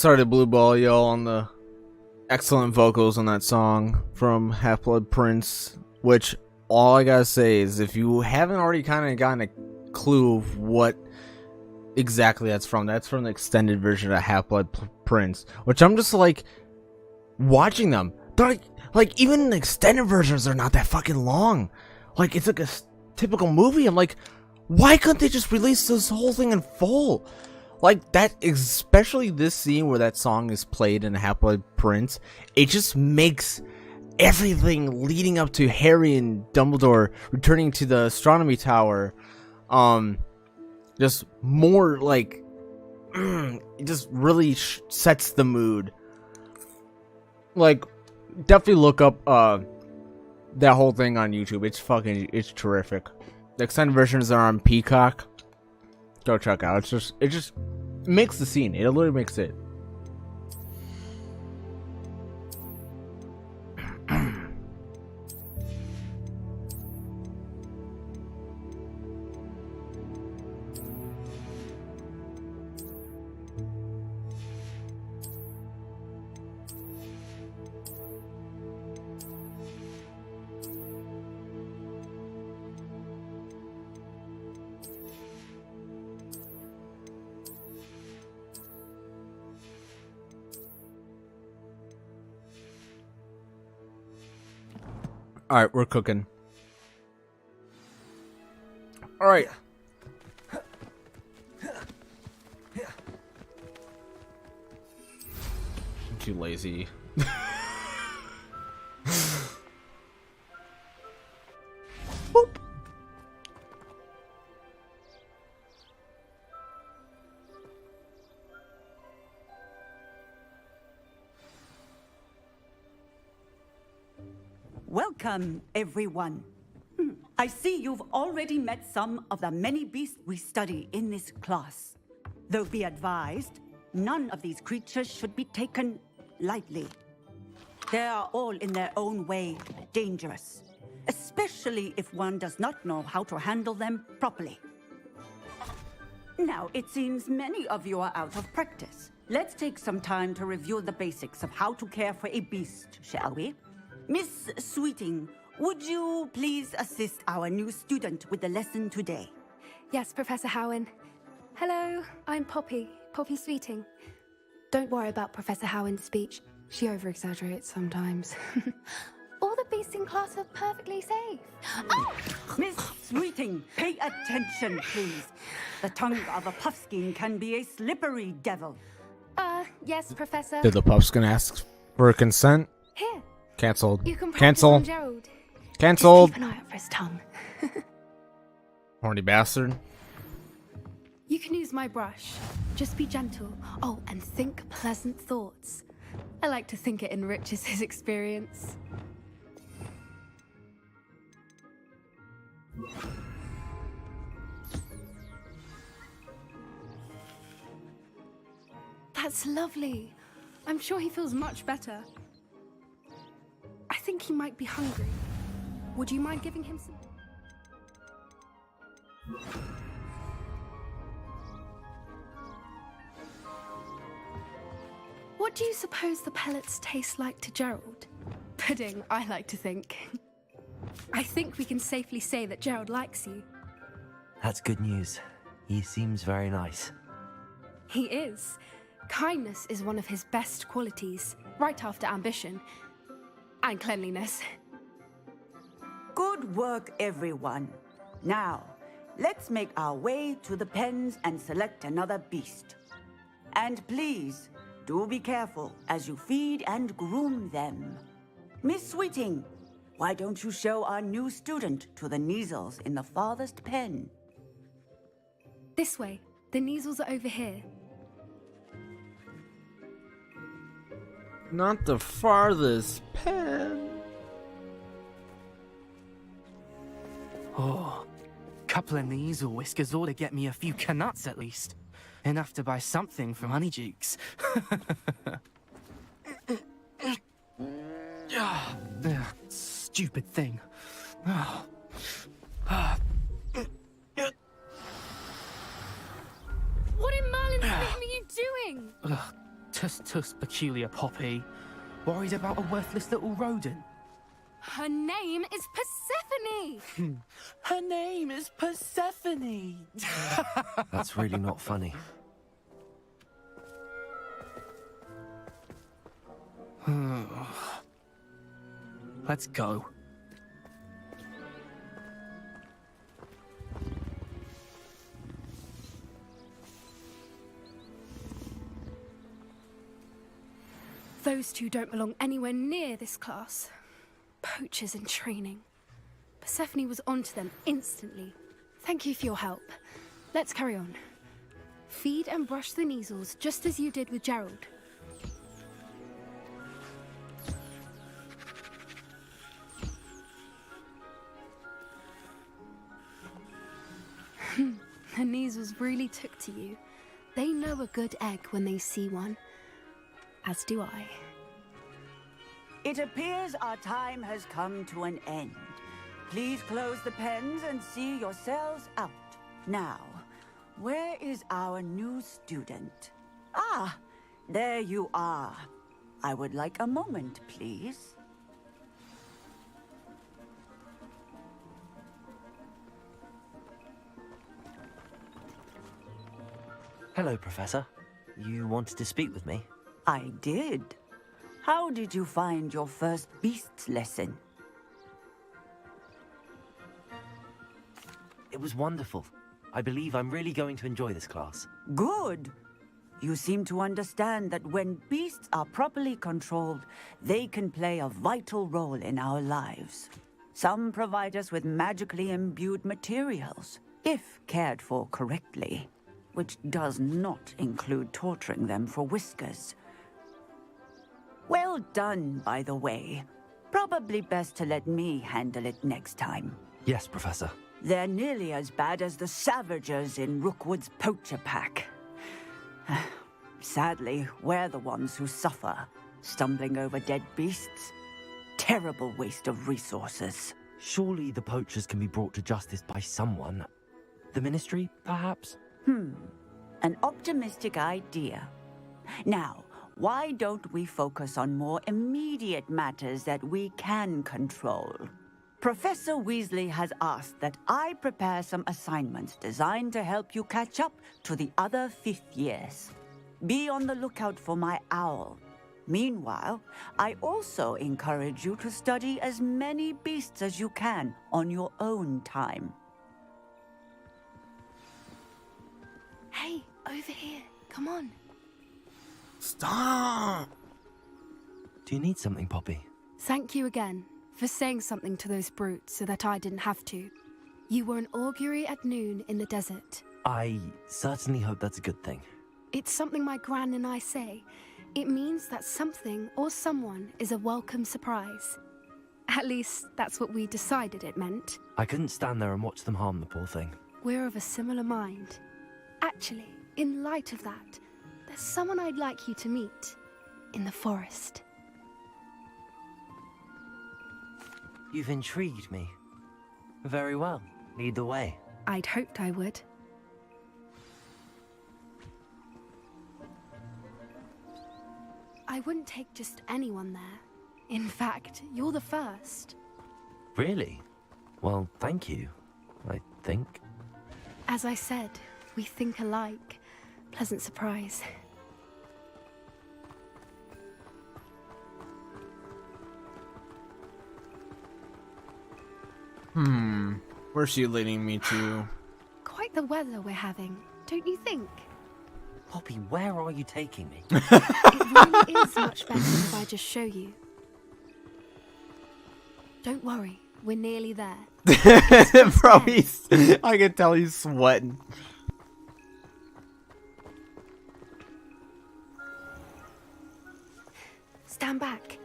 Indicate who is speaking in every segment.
Speaker 1: Sorry to blue ball y'all on the excellent vocals on that song from Half-Blood Prince, which all I gotta say is if you haven't already kind of gotten a clue of what exactly that's from the extended version of Half-Blood Prince, which I'm just like watching them. They're like even the extended versions are not that fucking long. Like it's like a typical movie. I'm like, why couldn't they just release this whole thing in full? Like that, especially this scene where that song is played in Half-Blood Prince, it just makes everything leading up to Harry and Dumbledore returning to the astronomy tower, just more like, it just really sets the mood. Like, definitely look up that whole thing on YouTube. It's terrific. The extended versions are on Peacock. Go check out. It just makes the scene. It literally makes it. Alright, we're cooking. Alright. I'm too lazy. Boop.
Speaker 2: Welcome, everyone. I see you've already met some of the many beasts we study in this class. Though be advised, none of these creatures should be taken lightly. They are all in their own way dangerous, especially if one does not know how to handle them properly. Now, it seems many of you are out of practice. Let's take some time to review the basics of how to care for a beast, shall we? Miss Sweeting, would you please assist our new student with the lesson today?
Speaker 3: Yes, Professor Howen. Hello, I'm Poppy Sweeting. Don't worry about Professor Howen's speech. She over-exaggerates sometimes. All the beasts in class are perfectly safe. Oh!
Speaker 2: Miss Sweeting, pay attention, please. The tongue of a puffskein can be a slippery devil.
Speaker 3: Yes, Professor.
Speaker 1: Did the puffskin ask for consent?
Speaker 3: Here.
Speaker 1: Cancelled.
Speaker 3: You can practice
Speaker 1: Cancel.
Speaker 3: on Gerald.
Speaker 1: Cancelled.
Speaker 3: Just keep an eye out for his tongue.
Speaker 1: Horny bastard.
Speaker 3: You can use my brush. Just be gentle. Oh, and think pleasant thoughts. I like to think it enriches his experience. That's lovely. I'm sure he feels much better. I think he might be hungry. Would you mind giving him some? What do you suppose the pellets taste like to Gerald? Pudding, I like to think. I think we can safely say that Gerald likes you.
Speaker 4: That's good news. He seems very nice.
Speaker 3: He is. Kindness is one of his best qualities, right after ambition. And cleanliness.
Speaker 2: Good work, everyone. Now, let's make our way to the pens and select another beast. And please, do be careful as you feed and groom them. Miss Sweeting, why don't you show our new student to the Kneazles in the farthest pen?
Speaker 3: This way. The Kneazles are over here.
Speaker 1: Not the farthest pen.
Speaker 5: Oh, couple of these or whiskers ought to get me a few canuts at least. Enough to buy something from Honeydukes. Stupid thing.
Speaker 3: What in Merlin's name are you doing?
Speaker 5: Tuss, peculiar Poppy. Worried about a worthless little rodent?
Speaker 3: Her name is Persephone!
Speaker 5: Her name is Persephone!
Speaker 4: That's really not funny.
Speaker 5: Let's go.
Speaker 3: Those two don't belong anywhere near this class. Poachers in training. Persephone was onto them instantly. Thank you for your help. Let's carry on. Feed and brush the measles just as you did with Gerald. The measles really took to you. They know a good egg when they see one. As do I.
Speaker 2: It appears our time has come to an end. Please close the pens and see yourselves out. Now, where is our new student? Ah, there you are. I would like a moment, please.
Speaker 4: Hello, Professor. You wanted to speak with me?
Speaker 2: I did. How did you find your first beasts lesson?
Speaker 4: It was wonderful. I believe I'm really going to enjoy this class.
Speaker 2: Good. You seem to understand that when beasts are properly controlled, they can play a vital role in our lives. Some provide us with magically imbued materials, if cared for correctly, which does not include torturing them for whiskers. Well done, by the way. Probably best to let me handle it next time.
Speaker 4: Yes, Professor.
Speaker 2: They're nearly as bad as the Savagers in Rookwood's poacher pack. Sadly, we're the ones who suffer, stumbling over dead beasts. Terrible waste of resources.
Speaker 4: Surely the poachers can be brought to justice by someone. The Ministry, perhaps?
Speaker 2: An optimistic idea. Now, why don't we focus on more immediate matters that we can control? Professor Weasley has asked that I prepare some assignments designed to help you catch up to the other fifth years. Be on the lookout for my owl. Meanwhile, I also encourage you to study as many beasts as you can on your own time.
Speaker 3: Hey, over here. Come on.
Speaker 1: Stop!
Speaker 4: Do you need something, Poppy?
Speaker 3: Thank you again for saying something to those brutes so that I didn't have to. You were an augury at noon in the desert.
Speaker 4: I certainly hope that's a good thing.
Speaker 3: It's something my gran and I say. It means that something or someone is a welcome surprise. At least, that's what we decided it meant.
Speaker 4: I couldn't stand there and watch them harm the poor thing.
Speaker 3: We're of a similar mind. Actually, in light of that, there's someone I'd like you to meet. In the forest.
Speaker 4: You've intrigued me. Very well. Lead the way.
Speaker 3: I'd hoped I would. I wouldn't take just anyone there. In fact, you're the first.
Speaker 4: Really? Well, thank you, I think.
Speaker 3: As I said, we think alike. Pleasant surprise.
Speaker 1: Where's she leading me to?
Speaker 3: Quite the weather we're having, don't you think?
Speaker 4: Poppy, where are you taking me?
Speaker 3: It really is much better if I just show you. Don't worry, we're nearly there.
Speaker 1: Bro, I can tell he's sweating.
Speaker 3: Stand back.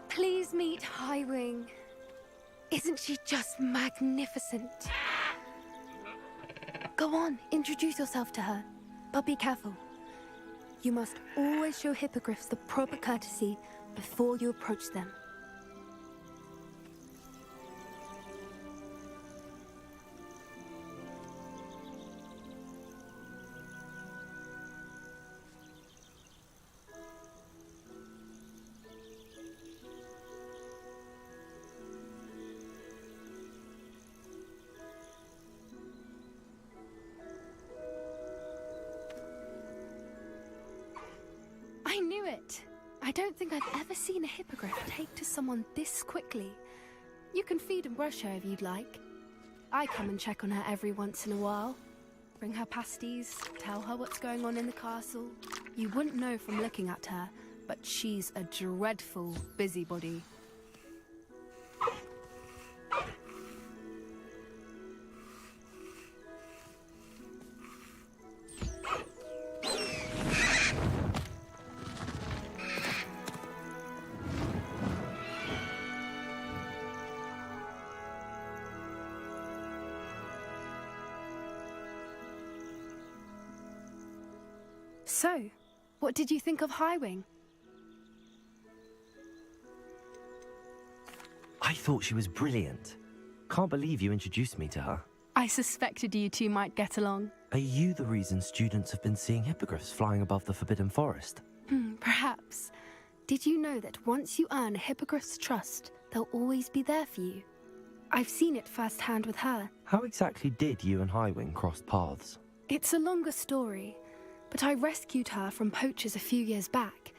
Speaker 3: Please meet Highwing. Isn't she just magnificent? Go on, introduce yourself to her. But be careful. You must always show hippogriffs the proper courtesy before you approach them. I knew it! I don't think I've ever seen a hippogriff take to someone this quickly. You can feed and brush her if you'd like. I come and check on her every once in a while. Bring her pasties, tell her what's going on in the castle. You wouldn't know from looking at her, but she's a dreadful busybody. So, what did you think of Highwing?
Speaker 4: I thought she was brilliant. Can't believe you introduced me to her.
Speaker 3: I suspected you two might get along.
Speaker 4: Are you the reason students have been seeing hippogriffs flying above the Forbidden Forest?
Speaker 3: Perhaps. Did you know that once you earn a hippogriff's trust, they'll always be there for you? I've seen it firsthand with her.
Speaker 4: How exactly did you and Highwing cross paths?
Speaker 3: It's a longer story, but I rescued her from poachers a few years back.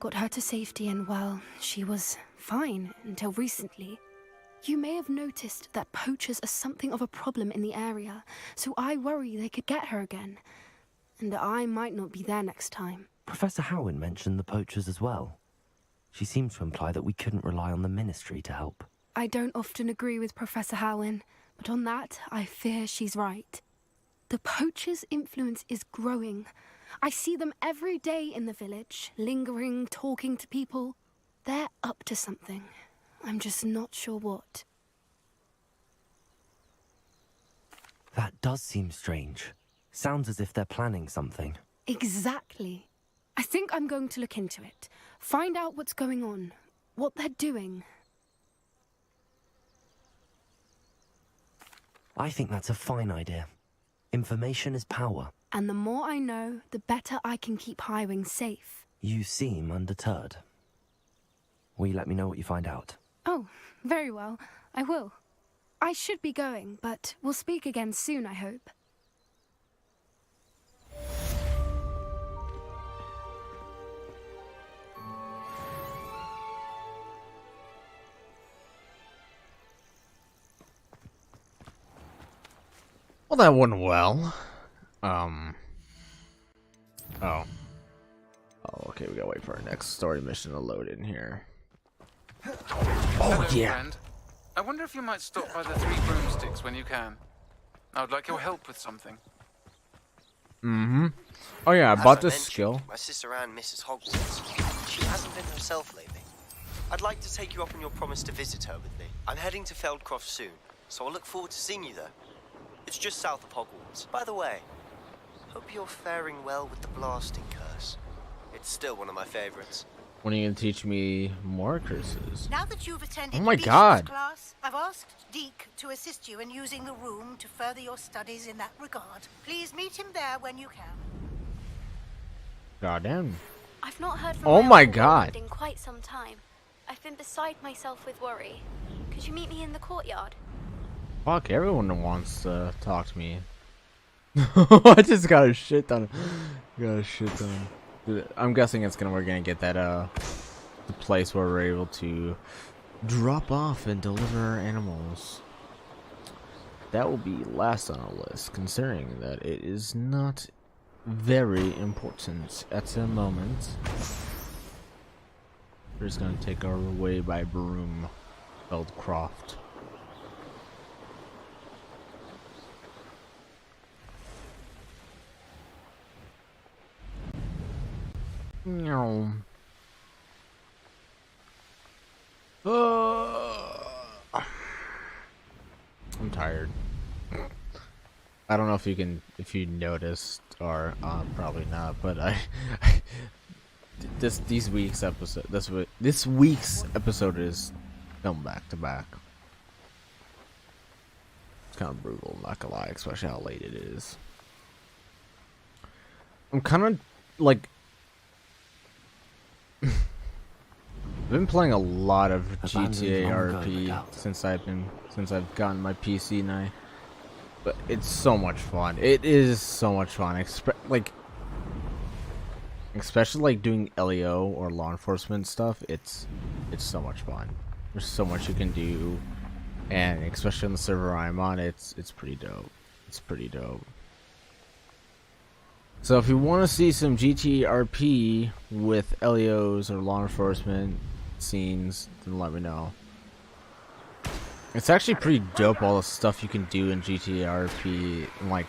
Speaker 3: Got her to safety and, well, she was fine until recently. You may have noticed that poachers are something of a problem in the area, so I worry they could get her again. And I might not be there next time.
Speaker 4: Professor Howin mentioned the poachers as well. She seemed to imply that we couldn't rely on the Ministry to help.
Speaker 3: I don't often agree with Professor Howin, but on that, I fear she's right. The poachers' influence is growing. I see them every day in the village, lingering, talking to people. They're up to something. I'm just not sure what.
Speaker 4: That does seem strange. Sounds as if they're planning something.
Speaker 3: Exactly. I think I'm going to look into it. Find out what's going on, what they're doing.
Speaker 4: I think that's a fine idea. Information is power.
Speaker 3: And the more I know, the better I can keep Highwing safe.
Speaker 4: You seem undeterred. Will you let me know what you find out?
Speaker 3: Oh, very well. I will. I should be going, but we'll speak again soon, I hope.
Speaker 1: Well, that went well. Oh, okay, we gotta wait for our next story mission to load in here.
Speaker 6: Hello, friend. I wonder if you might stop by the Three Broomsticks when you can. I would like your help with something.
Speaker 1: Oh yeah, I bought this skill.
Speaker 7: My sister Anne misses Hogwarts. She hasn't been herself lately. I'd like to take you up on your promise to visit her with me. I'm heading to Feldcroft soon, so I'll look forward to seeing you there. It's just south of Hogwarts. By the way, hope you're faring well with the blasting curse. It's still one of my favorites.
Speaker 1: When are you gonna teach me more curses?
Speaker 8: Now that you've attended
Speaker 1: Oh my
Speaker 8: the
Speaker 1: God.
Speaker 8: class, I've asked Deke to assist you in using the room to further your studies in that regard. Please meet him there when you can.
Speaker 1: Goddamn.
Speaker 9: I've not heard from
Speaker 1: Oh
Speaker 9: my
Speaker 1: my
Speaker 9: uncle
Speaker 1: God.
Speaker 9: Roland in quite some time. I've been beside myself with worry. Could you meet me in the courtyard?
Speaker 1: Fuck, everyone wants to talk to me. I just got a shit ton. I'm guessing we're gonna get that the place where we're able to drop off and deliver our animals. That will be last on our list, considering that it is not very important at the moment. We're just gonna take our way by Broom Feldcroft. No. I'm tired. I don't know if you noticed or probably not, but this week's episode is filmed back to back. It's kind of brutal, not gonna lie, especially how late it is. I'm kind of like I've been playing a lot of GTA RP since I've gotten my PC now. But it's so much fun. It is so much fun. Especially like doing LEO or law enforcement stuff. It's so much fun. There's so much you can do, and especially on the server I'm on, it's pretty dope. It's pretty dope. So if you want to see some GTA RP with LEOs or law enforcement scenes, then let me know. It's actually pretty dope, all the stuff you can do in GTA RP, and like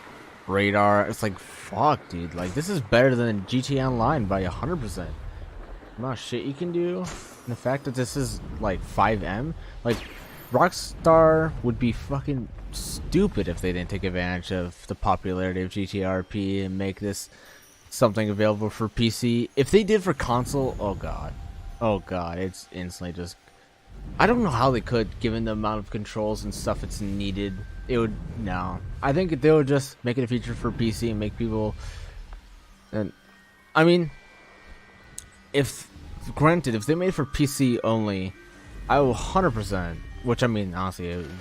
Speaker 1: radar. It's like, fuck, dude. Like, this is better than GTA Online by 100%. The amount of shit you can do, and the fact that this is like 5M, like Rockstar would be fucking stupid if they didn't take advantage of the popularity of GTA RP and make this something available for PC. If they did for console, oh god, it's instantly just. I don't know how they could, given the amount of controls and stuff it's needed. It would no. I think they would just make it a feature for PC and make people. And I mean, if granted, if they made it for PC only, I will 100%. Which I mean, honestly, I would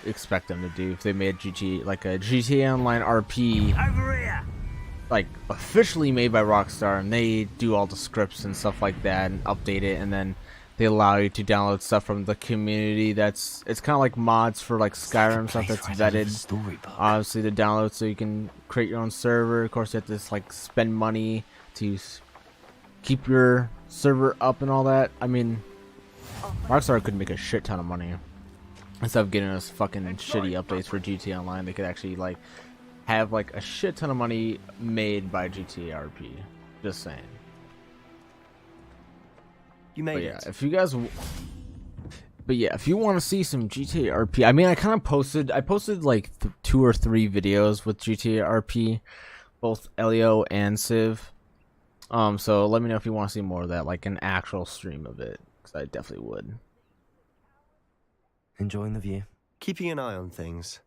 Speaker 1: expect them to do if they made GTA like a GTA Online RP, like officially made by Rockstar, and they do all the scripts and stuff like that and update it, and then they allow you to download stuff from the community. It's kind of like mods for like Skyrim stuff that's vetted, obviously, to download so you can create your own server. Of course, you have to like spend money to keep your server up and all that. I mean, Rockstar could make a shit ton of money instead of getting us fucking shitty updates for GTA Online. They could actually like have like a shit ton of money made by GTA RP. Just saying.
Speaker 7: You made it.
Speaker 1: If you guys, if you want to see some GTA RP, I mean, I posted like 2 or 3 videos with GTA RP, both Leo and Civ. So let me know if you want to see more of that, like an actual stream of it, because I definitely would.
Speaker 4: Enjoying the view.
Speaker 7: Keeping an eye on things.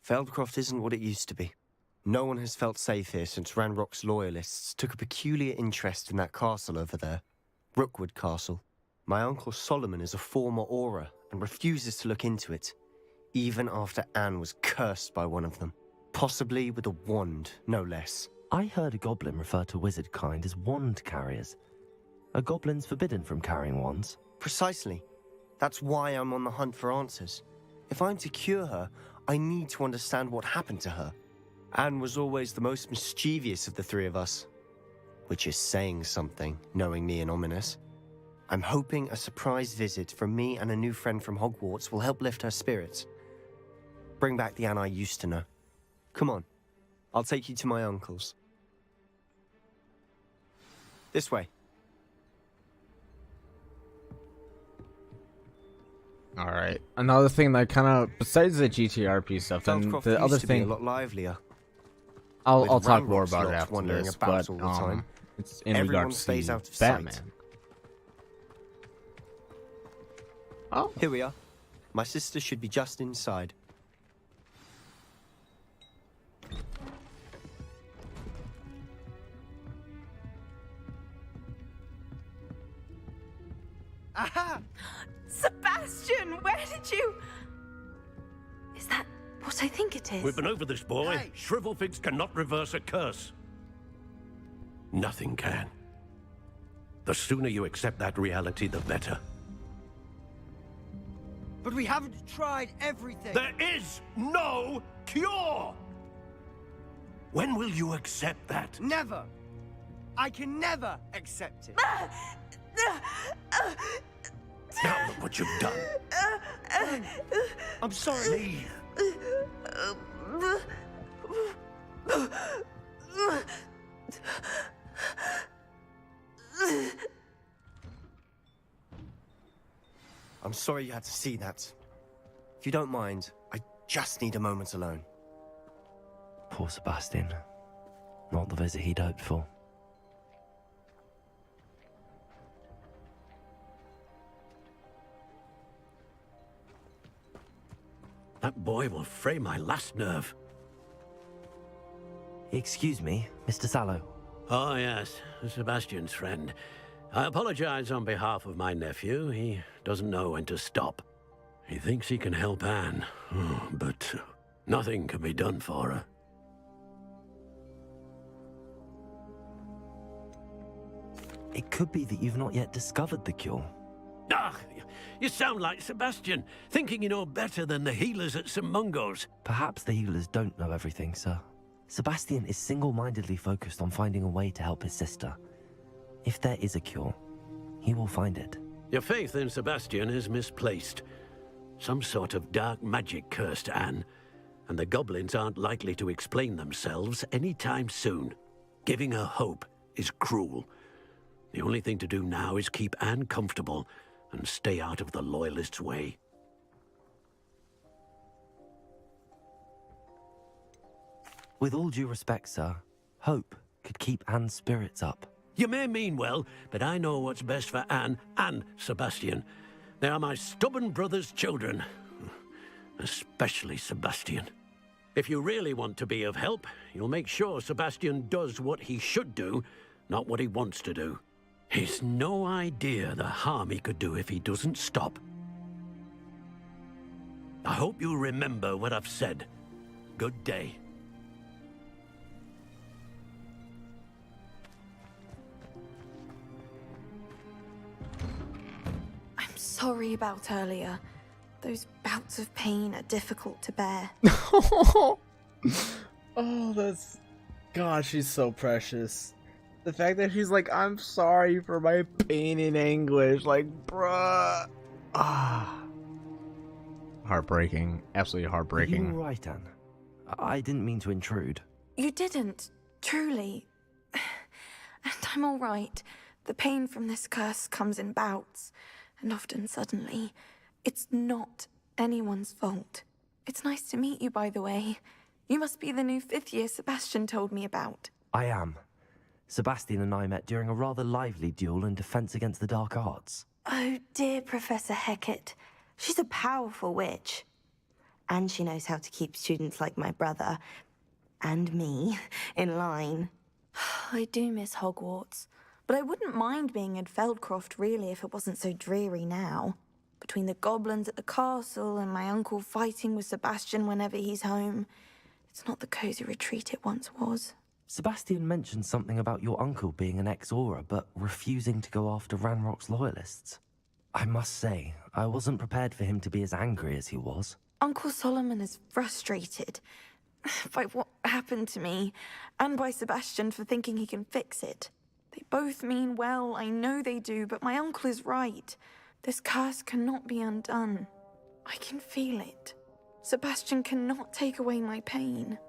Speaker 7: Feldcroft isn't what it used to be. No one has felt safe here since Ranrock's loyalists took a peculiar interest in that castle over there. Rookwood Castle. My uncle Solomon is a former Auror and refuses to look into it, even after Anne was cursed by one of them. Possibly with a wand, no less.
Speaker 4: I heard a goblin refer to wizard kind as wand carriers. Are goblins forbidden from carrying wands?
Speaker 7: Precisely. That's why I'm on the hunt for answers. If I'm to cure her, I need to understand what happened to her. Anne was always the most mischievous of the 3 of us. Which is saying something, knowing me and ominous. I'm hoping a surprise visit from me and a new friend from Hogwarts will help lift her spirits. Bring back the Anne I used to know. Come on, I'll take you to my uncle's. This way.
Speaker 1: Alright. Another thing that kind of, besides the GTRP stuff, and the other thing,
Speaker 7: a lot livelier.
Speaker 1: I'll talk more about it after
Speaker 7: wandering
Speaker 1: this,
Speaker 7: about
Speaker 1: but
Speaker 7: all the time.
Speaker 1: it's in
Speaker 7: Everyone
Speaker 1: regards
Speaker 7: stays
Speaker 1: to
Speaker 7: out of
Speaker 1: Batman.
Speaker 7: sight.
Speaker 1: Oh,
Speaker 7: Here we are. My sister should be just inside.
Speaker 10: Aha! Sebastian, where did you...
Speaker 3: Is that what I think it is?
Speaker 11: We've been over this, boy.
Speaker 10: Hey.
Speaker 11: Shrivelfigs cannot reverse a curse. Nothing can. The sooner you accept that reality, the better.
Speaker 10: But we haven't tried everything.
Speaker 11: There is no cure! When will you accept that?
Speaker 10: Never. I can never accept it.
Speaker 11: Now look what you've done.
Speaker 10: I'm sorry.
Speaker 11: Leave.
Speaker 7: I'm sorry you had to see that. If you don't mind, I just need a moment alone.
Speaker 4: Poor Sebastian. Not the visit he'd hoped for.
Speaker 11: That boy will fray my last nerve.
Speaker 4: Excuse me, Mr. Sallow.
Speaker 11: Oh, yes, Sebastian's friend. I apologize on behalf of my nephew. He doesn't know when to stop. He thinks he can help Anne, but nothing can be done for her.
Speaker 4: It could be that you've not yet discovered the cure.
Speaker 11: Ah, you sound like Sebastian, thinking you know better than the healers at St. Mungo's.
Speaker 4: Perhaps the healers don't know everything, sir. Sebastian is single-mindedly focused on finding a way to help his sister. If there is a cure, he will find it.
Speaker 11: Your faith in Sebastian is misplaced. Some sort of dark magic cursed Anne, and the goblins aren't likely to explain themselves anytime soon. Giving her hope is cruel. The only thing to do now is keep Anne comfortable and stay out of the Loyalists' way.
Speaker 4: With all due respect, sir, hope could keep Anne's spirits up.
Speaker 11: You may mean well, but I know what's best for Anne and Sebastian. They are my stubborn brother's children. Especially Sebastian. If you really want to be of help, you'll make sure Sebastian does what he should do, not what he wants to do. He's no idea the harm he could do if he doesn't stop. I hope you'll remember what I've said. Good day.
Speaker 12: I'm sorry about earlier. Those bouts of pain are difficult to bear.
Speaker 1: Oh, that's... God, she's so precious. The fact that she's like, I'm sorry for my pain and anguish. Like, bruh. Ah. Heartbreaking. Absolutely heartbreaking.
Speaker 4: Are you all right, Anne? I didn't mean to intrude.
Speaker 12: You didn't, truly. And I'm all right. The pain from this curse comes in bouts, and often suddenly. It's not anyone's fault. It's nice to meet you, by the way. You must be the new 5th year Sebastian told me about.
Speaker 4: I am. Sebastian and I met during a rather lively duel in defense against the dark arts.
Speaker 13: Oh dear, Professor Hecat. She's a powerful witch. And she knows how to keep students like my brother, and me, in line.
Speaker 12: I do miss Hogwarts, but I wouldn't mind being in Feldcroft, really, if it wasn't so dreary now. Between the goblins at the castle and my uncle fighting with Sebastian whenever he's home, it's not the cozy retreat it once was.
Speaker 4: Sebastian mentioned something about your uncle being an ex-Auror, but refusing to go after Ranrock's loyalists. I must say, I wasn't prepared for him to be as angry as he was.
Speaker 12: Uncle Solomon is frustrated by what happened to me, and by Sebastian for thinking he can fix it. They both mean well, I know they do, but my uncle is right. This curse cannot be undone. I can feel it. Sebastian cannot take away my pain.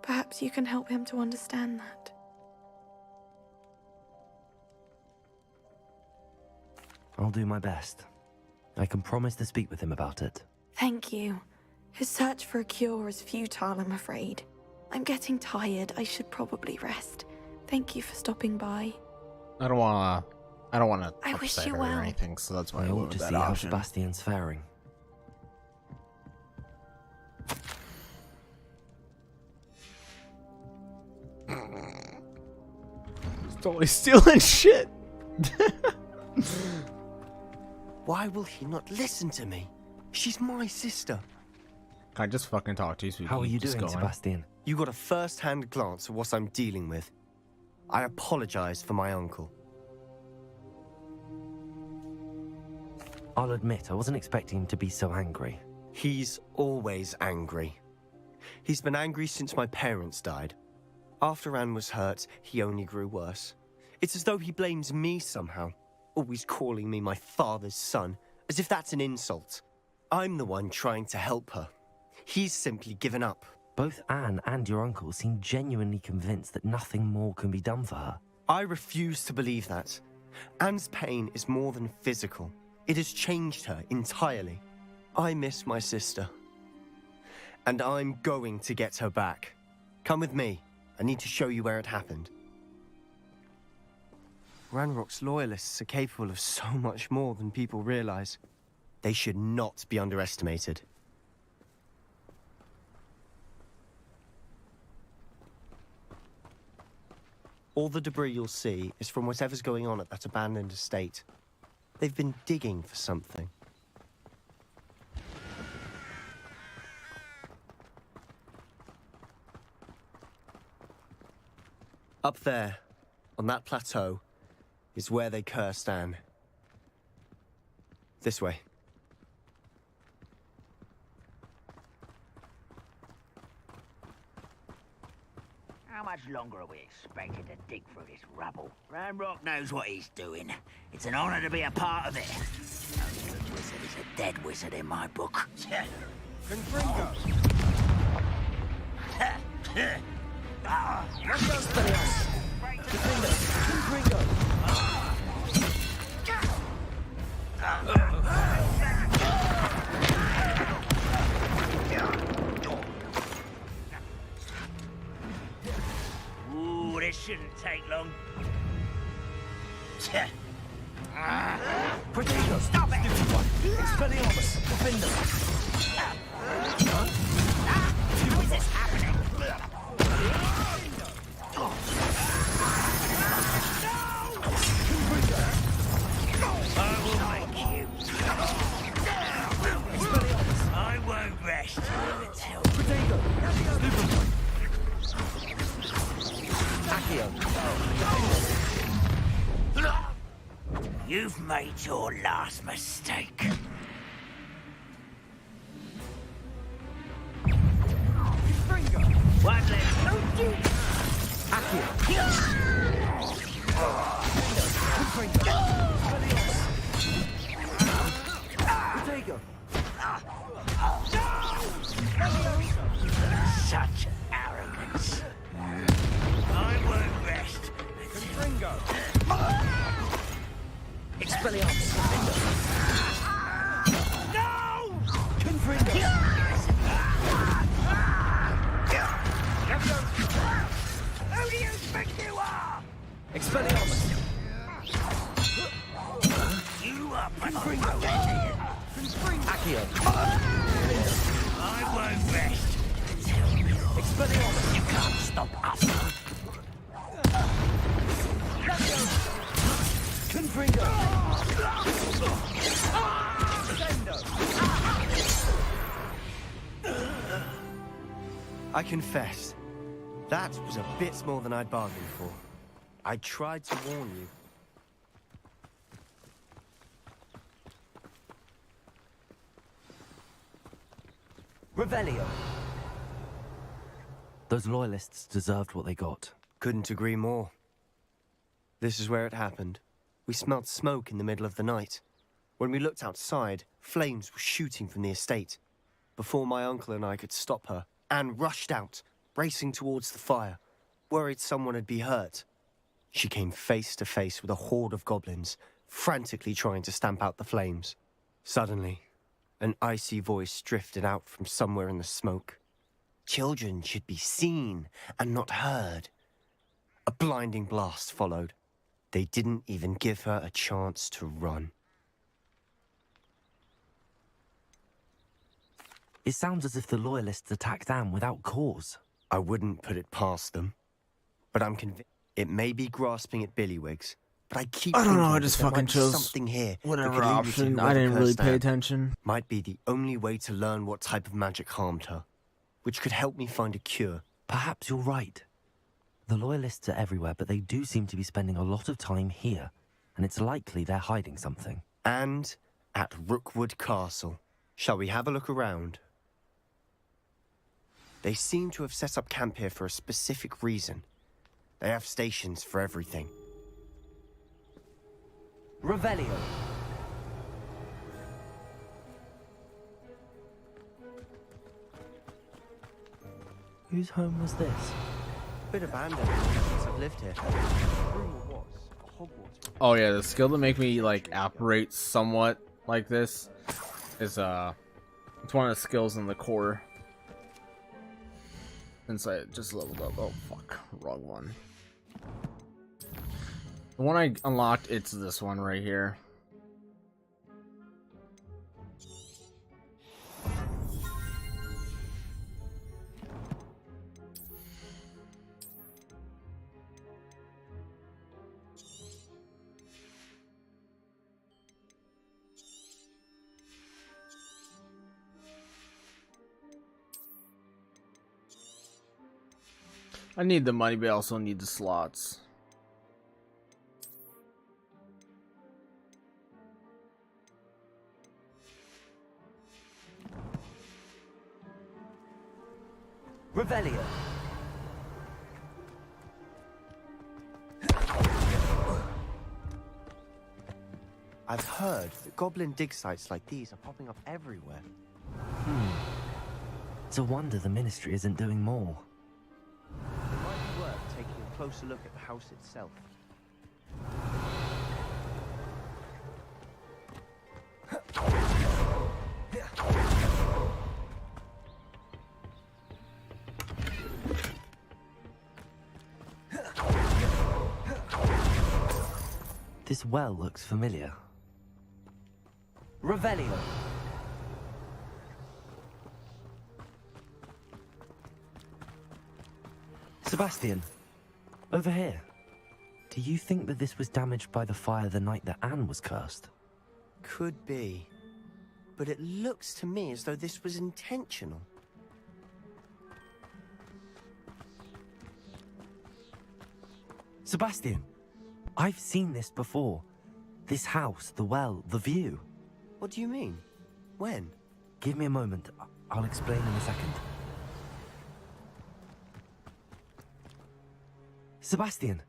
Speaker 12: Perhaps you can help him to understand that.
Speaker 4: I'll do my best. I can promise to speak with him about it.
Speaker 12: Thank you. His search for a cure is futile, I'm afraid. I'm getting tired. I should probably rest. Thank you for stopping by.
Speaker 1: I don't wanna
Speaker 12: I wish
Speaker 1: upset
Speaker 12: you
Speaker 1: her
Speaker 12: well.
Speaker 1: or anything, so that's why
Speaker 4: I
Speaker 1: I
Speaker 4: ought
Speaker 1: went
Speaker 4: to
Speaker 1: with
Speaker 4: see
Speaker 1: that
Speaker 4: how
Speaker 1: option.
Speaker 4: Sebastian's faring.
Speaker 1: He's totally stealing shit.
Speaker 10: Why will he not listen to me? She's my sister.
Speaker 1: Can I just fucking talk to you? So
Speaker 4: How are you
Speaker 1: just
Speaker 4: doing,
Speaker 1: go in?
Speaker 4: Sebastian?
Speaker 10: You got a first-hand glance at what I'm dealing with. I apologize for my uncle.
Speaker 4: I'll admit, I wasn't expecting him to be so angry.
Speaker 10: He's always angry. He's been angry since my parents died. After Anne was hurt, he only grew worse. It's as though he blames me somehow, always calling me my father's son, as if that's an insult. I'm the one trying to help her. He's simply given up.
Speaker 4: Both Anne and your uncle seem genuinely convinced that nothing more can be done for her.
Speaker 10: I refuse to believe that. Anne's pain is more than physical. It has changed her entirely. I miss my sister. And I'm going to get her back. Come with me. I need to show you where it happened. Ranrock's loyalists are capable of so much more than people realize. They should not be underestimated. All the debris you'll see is from whatever's going on at that abandoned estate. They've been digging for something. Up there, on that plateau, is where they cursed Anne. This way.
Speaker 14: How much longer are we expected to dig through this rubble? Ranrock knows what he's doing. It's an honor to be a part of it. A good wizard is a dead wizard in my book.
Speaker 10: Confringo!
Speaker 14: Ooh, this shouldn't take long.
Speaker 10: Protego!
Speaker 14: Stop it!
Speaker 10: Expelliarmus! Defender!
Speaker 14: How is this happening? I will make you. I won't rest until.
Speaker 10: Protego!
Speaker 14: You've made your last mistake. One left. Don't you? Such arrogance. I won't rest until.
Speaker 10: Expelliarmus!
Speaker 14: No!
Speaker 10: Confringo!
Speaker 14: Who do you think you are?
Speaker 10: Expelliarmus!
Speaker 14: You are pathetic.
Speaker 10: Accio!
Speaker 14: I won't rest until
Speaker 10: Expelliarmus!
Speaker 14: you can't stop us.
Speaker 10: Confringo! I confess, that was a bit more than I'd bargained for. I tried to warn you. Revelio!
Speaker 4: Those loyalists deserved what they got.
Speaker 10: Couldn't agree more. This is where it happened. We smelled smoke in the middle of the night. When we looked outside, flames were shooting from the estate. Before my uncle and I could stop her, Anne rushed out, racing towards the fire, worried someone had been hurt. She came face to face with a horde of goblins, frantically trying to stamp out the flames. Suddenly, an icy voice drifted out from somewhere in the smoke. Children should be seen and not heard. A blinding blast followed. They didn't even give her a chance to run.
Speaker 4: It sounds as if the loyalists attacked Anne without cause.
Speaker 10: I wouldn't put it past them. But I'm convinced it may be grasping at Billywigs. But I keep
Speaker 1: I don't know,
Speaker 10: thinking
Speaker 1: I
Speaker 10: that
Speaker 1: just
Speaker 10: there
Speaker 1: fucking
Speaker 10: might be
Speaker 1: chose
Speaker 10: something here that
Speaker 1: whatever
Speaker 10: could lead me to
Speaker 1: option.
Speaker 10: where
Speaker 1: I
Speaker 10: the
Speaker 1: didn't really
Speaker 10: cursed
Speaker 1: pay
Speaker 10: Anne
Speaker 1: attention.
Speaker 10: Might be the only way to learn what type of magic harmed her, which could help me find a cure.
Speaker 4: Perhaps you're right. The loyalists are everywhere, but they do seem to be spending a lot of time here, and it's likely they're hiding something.
Speaker 10: And at Rookwood Castle. Shall we have a look around? They seem to have set up camp here for a specific reason. They have stations for everything. Revelio.
Speaker 4: Whose home was this?
Speaker 10: Bit abandoned since I've lived here. Rumor was Hogwarts.
Speaker 1: Oh yeah, the skill to make me like operate somewhat like this is it's one of the skills in the core. Since I just leveled up. Oh fuck, wrong one. The one I unlocked, it's this one right here. I need the money, but I also need the slots.
Speaker 4: Revelio.
Speaker 10: I've heard that goblin dig sites like these are popping up everywhere.
Speaker 4: It's a wonder the Ministry isn't doing more.
Speaker 10: It might be worth taking a closer look at the house itself.
Speaker 4: This well looks familiar. Revelio. Sebastian, over here. Do you think that this was damaged by the fire the night that Anne was cursed?
Speaker 10: Could be. But it looks to me as though this was intentional.
Speaker 4: Sebastian, I've seen this before. This house, the well, the view.
Speaker 10: What do you mean? When?
Speaker 4: Give me a moment. I'll explain in a second. Sebastian,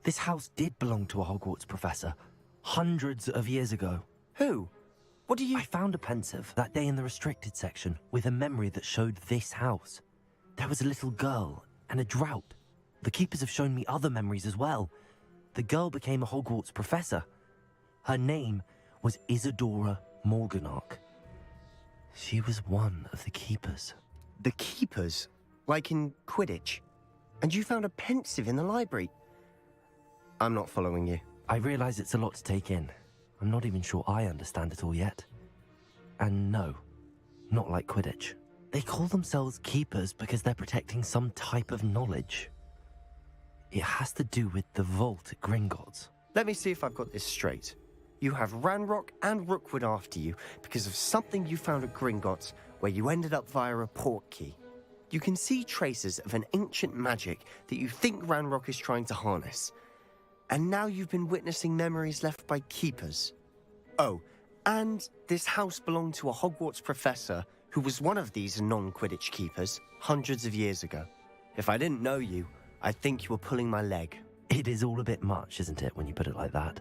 Speaker 4: this house did belong to a Hogwarts professor hundreds of years ago.
Speaker 10: Who? What do you...
Speaker 4: I found a pensive that day in the restricted section with a memory that showed this house. There was a little girl and a drought. The keepers have shown me other memories as well. The girl became a Hogwarts professor. Her name was Isadora Morganach. She was one of the keepers.
Speaker 10: The keepers? Like in Quidditch? And you found a pensive in the library? I'm not following you.
Speaker 4: I realize it's a lot to take in. I'm not even sure I understand it all yet. And no, not like Quidditch. They call themselves keepers because they're protecting some type of knowledge. It has to do with the vault at Gringotts.
Speaker 10: Let me see if I've got this straight. You have Ranrock and Rookwood after you because of something you found at Gringotts where you ended up via a port key. You can see traces of an ancient magic that you think Ranrock is trying to harness. And now you've been witnessing memories left by keepers. Oh, and this house belonged to a Hogwarts professor who was one of these non-Quidditch keepers hundreds of years ago. If I didn't know you, I'd think you were pulling my leg.
Speaker 4: It is all a bit much, isn't it, when you put it like that?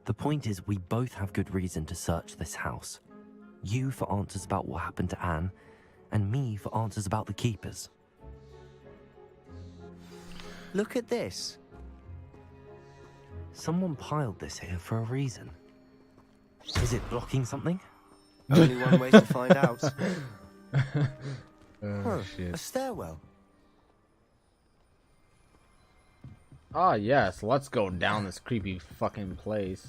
Speaker 4: The point is, we both have good reason to search this house. You for answers about what happened to Anne, and me for answers about the keepers.
Speaker 10: Look at this.
Speaker 4: Someone piled this here for a reason. Is it blocking something?
Speaker 10: Only one way to find out.
Speaker 1: Shit.
Speaker 10: A stairwell.
Speaker 1: Ah, yes, let's go down this creepy fucking place.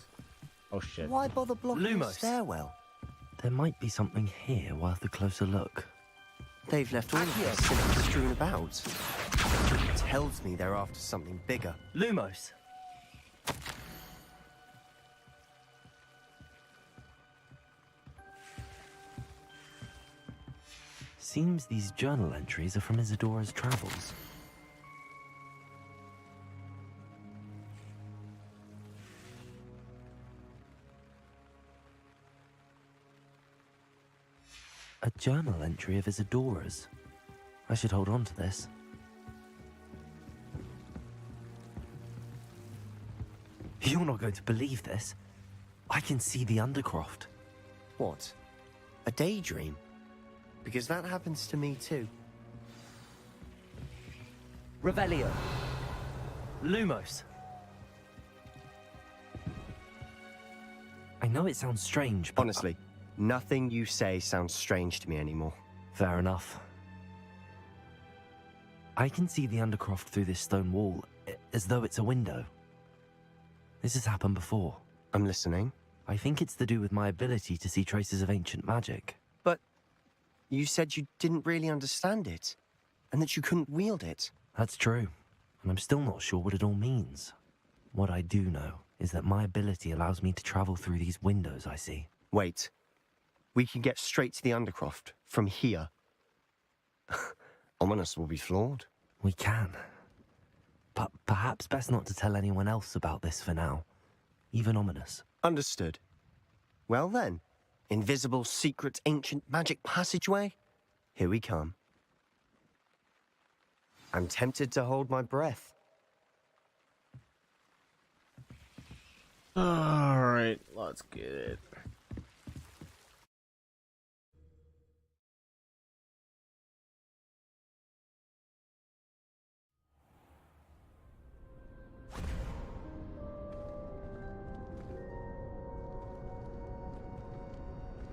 Speaker 1: Oh shit.
Speaker 10: Why bother blocking the
Speaker 4: Lumos.
Speaker 10: stairwell?
Speaker 4: There might be something here worth a closer look.
Speaker 10: They've left all of this simply strewn about. It tells me they're after something bigger.
Speaker 4: Lumos! Seems these journal entries are from Isadora's travels. A journal entry of Isadora's. I should hold on to this. You're not going to believe this. I can see the Undercroft.
Speaker 10: What? A daydream? Because that happens to me too.
Speaker 4: Revelio. Lumos. I know it sounds strange, but...
Speaker 10: Honestly, nothing you say sounds strange to me anymore.
Speaker 4: Fair enough. I can see the Undercroft through this stone wall, as though it's a window. This has happened before.
Speaker 10: I'm listening.
Speaker 4: I think it's to do with my ability to see traces of ancient magic.
Speaker 10: But you said you didn't really understand it, and that you couldn't wield it.
Speaker 4: That's true, and I'm still not sure what it all means. What I do know is that my ability allows me to travel through these windows I see.
Speaker 10: Wait. We can get straight to the Undercroft from here. Ominous will be floored.
Speaker 4: We can. But perhaps best not to tell anyone else about this for now. Even Ominous.
Speaker 10: Understood. Well then, invisible, secret, ancient magic passageway? Here we come. I'm tempted to hold my breath.
Speaker 1: Alright, let's get it.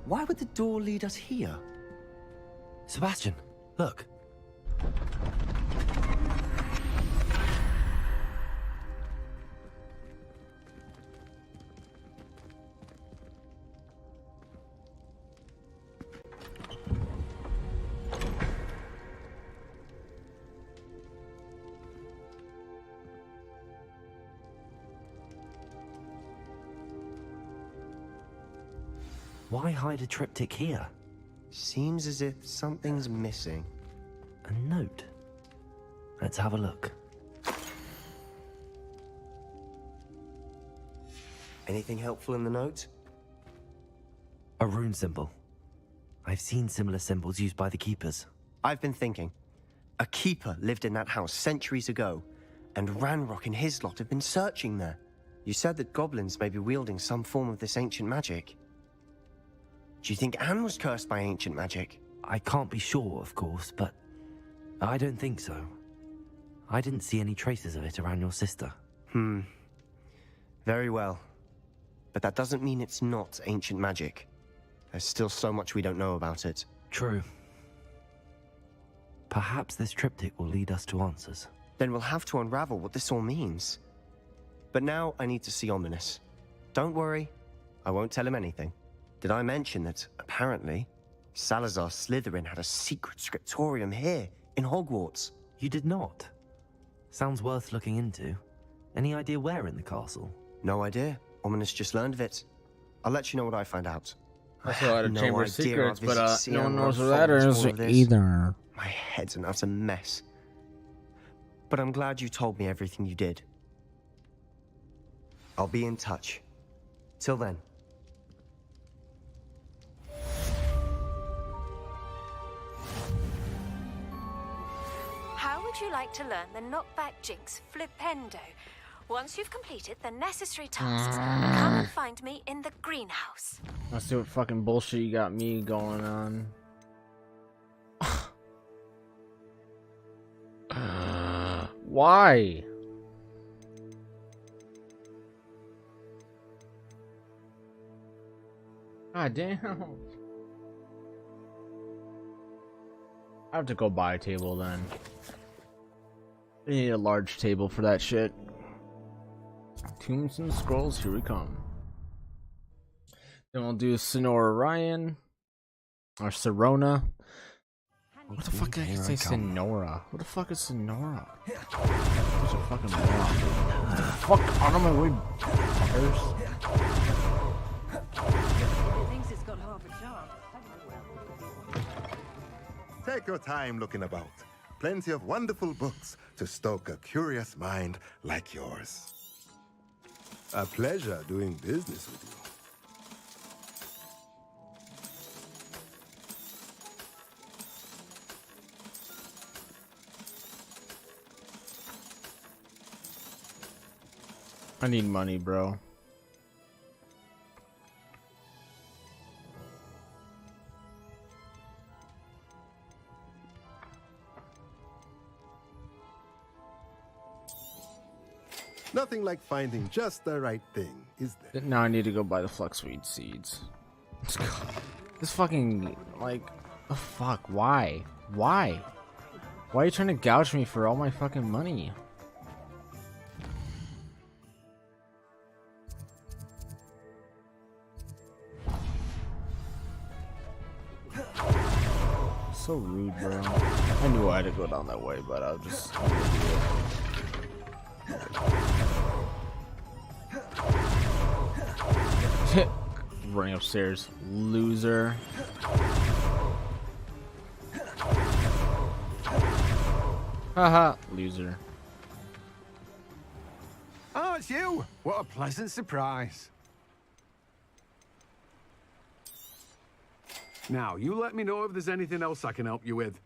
Speaker 10: Why would the door lead us here?
Speaker 4: Sebastian, look. Why hide a triptych here?
Speaker 10: Seems as if something's missing.
Speaker 4: A note. Let's have a look.
Speaker 10: Anything helpful in the note?
Speaker 4: A rune symbol. I've seen similar symbols used by the keepers.
Speaker 10: I've been thinking. A keeper lived in that house centuries ago, and Ranrock and his lot have been searching there. You said that goblins may be wielding some form of this ancient magic. Do you think Anne was cursed by ancient magic?
Speaker 4: I can't be sure, of course, but I don't think so. I didn't see any traces of it around your sister.
Speaker 10: Very well. But that doesn't mean it's not ancient magic. There's still so much we don't know about it.
Speaker 4: True. Perhaps this triptych will lead us to answers.
Speaker 10: Then we'll have to unravel what this all means. But now I need to see Ominous. Don't worry, I won't tell him anything. Did I mention that, apparently, Salazar Slytherin had a secret scriptorium here, in Hogwarts?
Speaker 4: You did not? Sounds worth looking into. Any idea where in the castle?
Speaker 10: No idea. Ominous just learned of it. I'll let you know what I find out.
Speaker 1: That's a lot of
Speaker 10: no
Speaker 1: Chamber of
Speaker 10: idea
Speaker 1: Secrets,
Speaker 10: I'll
Speaker 1: but
Speaker 10: visit
Speaker 1: no one
Speaker 10: Sierra
Speaker 1: knows where
Speaker 10: and
Speaker 1: that
Speaker 10: follow
Speaker 1: is
Speaker 10: all of this.
Speaker 1: either.
Speaker 10: My head's an utter mess. But I'm glad you told me everything you did. I'll be in touch. Till then.
Speaker 15: How would you like to learn the knockback jinx flipendo? Once you've completed the necessary tasks, come and find me in the greenhouse.
Speaker 1: Let's see what fucking bullshit you got me going on. Why? God damn. I have to go buy a table then. I need a large table for that shit. Tombs and scrolls, here we come. Then we'll do Sonora Ryan. Or Sorona. What the fuck did I say Sonora? What the fuck is Sonora? What's a fucking moron? What the fuck? On my way, fuckers.
Speaker 16: Thinks it's got half a job.
Speaker 17: Take your time looking about. Plenty of wonderful books to stoke a curious mind like yours. A pleasure doing business with you.
Speaker 1: I need money, bro.
Speaker 17: Nothing like finding just the right thing, is there?
Speaker 1: Now I need to go buy the fluxweed seeds. This fucking, like, the fuck, why? Why? Why are you trying to gouge me for all my fucking money? So rude, bro. I knew I had to go down that way, but I'll just... Running upstairs. Loser. Haha, loser.
Speaker 18: Oh, it's you! What a pleasant surprise. Now, you let me know if there's anything else I can help you with.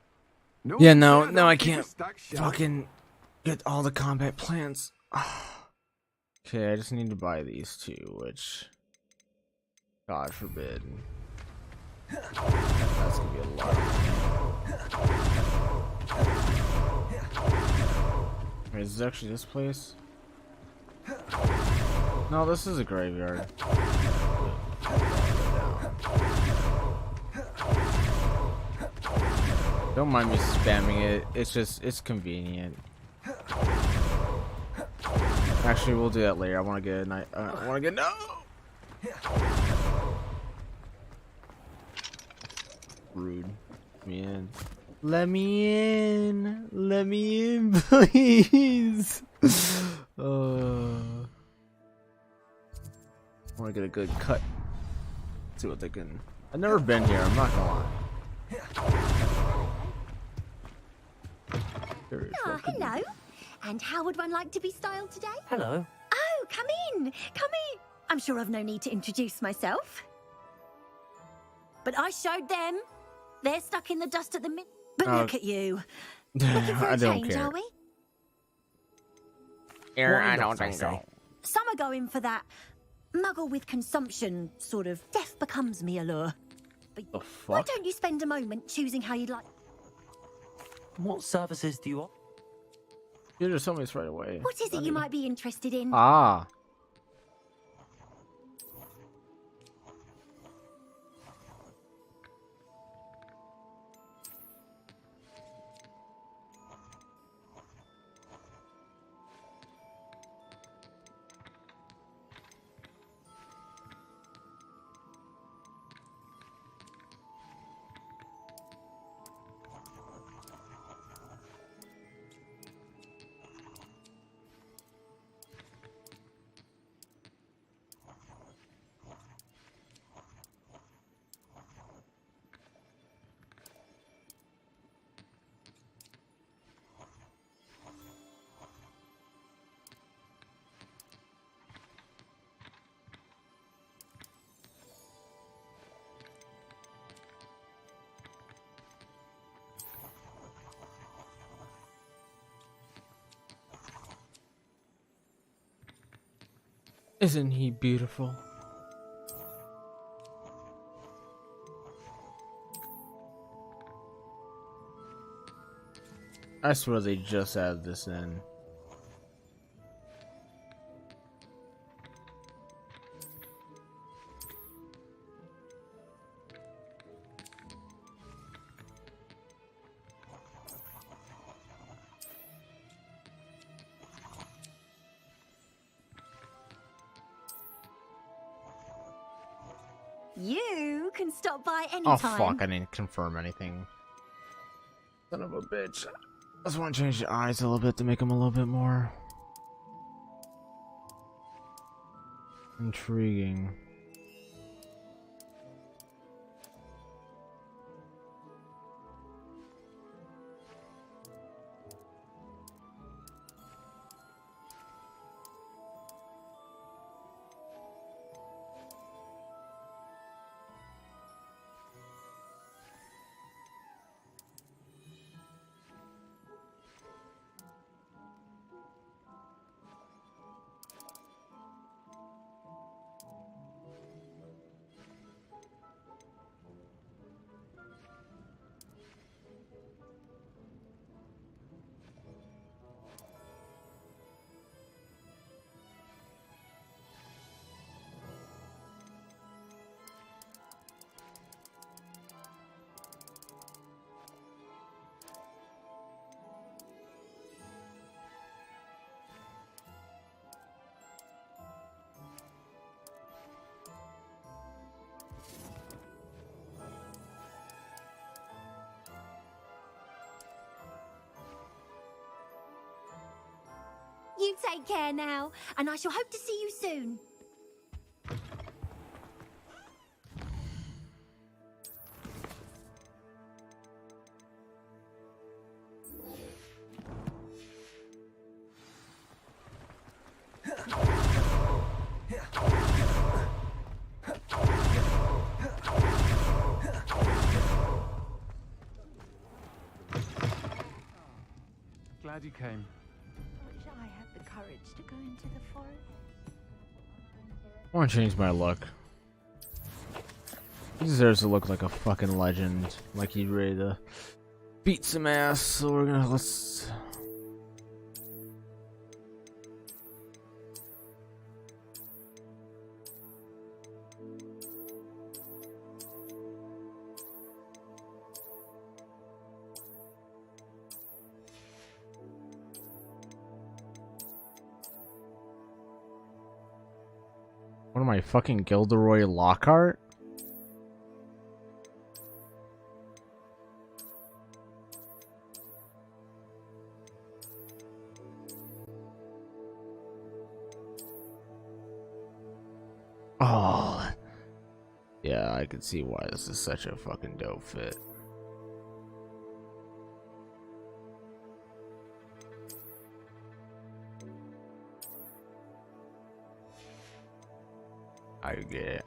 Speaker 18: No,
Speaker 1: Yeah, no,
Speaker 18: sir,
Speaker 1: no, I
Speaker 18: keep a
Speaker 1: can't
Speaker 18: stack shelf.
Speaker 1: fucking get all the combat plants. Okay, I just need to buy these two, which... God forbid. That's gonna be a lot. Wait, is this actually this place? No, this is a graveyard. Don't mind me spamming it. It's just, it's convenient. Actually, we'll do that later. I want to get a night. I want to get no. Rude. Let me in. Let me in. Let me in, please. I want to get a good cut. See what they can. I've never been here. I'm not gonna lie.
Speaker 19: Oh, hello. And how would one like to be styled today?
Speaker 4: Hello.
Speaker 19: Oh, come in. Come in. I'm sure I've no need to introduce myself. But I showed them. They're stuck in the dust at the minute. But look at you. Looking for a
Speaker 1: I don't
Speaker 19: change,
Speaker 1: care.
Speaker 19: are we?
Speaker 1: I don't think so.
Speaker 19: Some are going for that muggle with consumption sort of death becomes me allure. But
Speaker 1: The
Speaker 19: why
Speaker 1: fuck?
Speaker 19: don't you spend a moment choosing how you'd like?
Speaker 4: What services do you offer?
Speaker 1: You just told me this right away.
Speaker 19: What is it you might be interested in?
Speaker 1: Ah. Isn't he beautiful? I swear they just added this in.
Speaker 19: You can stop by
Speaker 1: Oh
Speaker 19: anytime.
Speaker 1: fuck, I didn't confirm anything. Son of a bitch. I just want to change the eyes a little bit to make them a little bit more intriguing.
Speaker 19: take care now, and I shall hope to see you soon.
Speaker 6: Glad you came.
Speaker 15: Wish I had the courage to go into the forest.
Speaker 1: I want to change my look. He deserves to look like a fucking legend, like he's ready to beat some ass. So we're gonna let's. What am I, fucking Gilderoy Lockhart? Oh, yeah, I can see why this is such a fucking dope fit. I get it.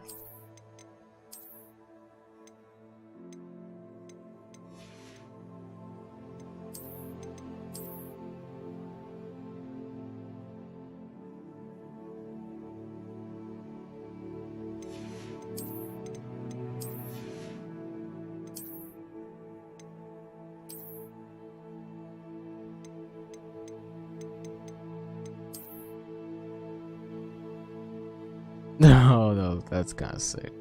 Speaker 1: No, that's kind of sick.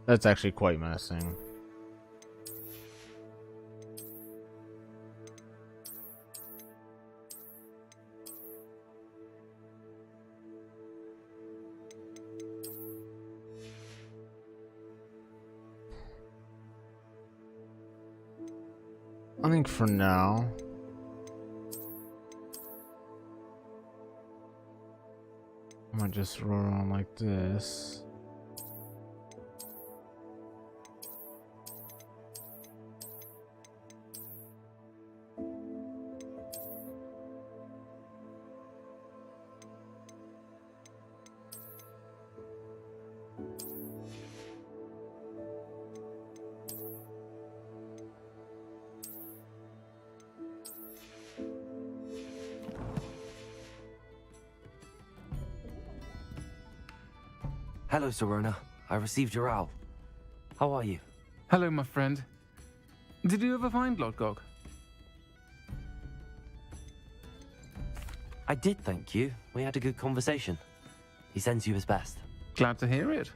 Speaker 1: That's actually quite menacing. I think for now, I'm gonna just roll on like this.
Speaker 4: Hello, Serona. I received your owl. How are you?
Speaker 6: Hello, my friend. Did you ever find Lodgok?
Speaker 4: I did, thank you. We had a good conversation. He sends you his best.
Speaker 6: Glad to hear it.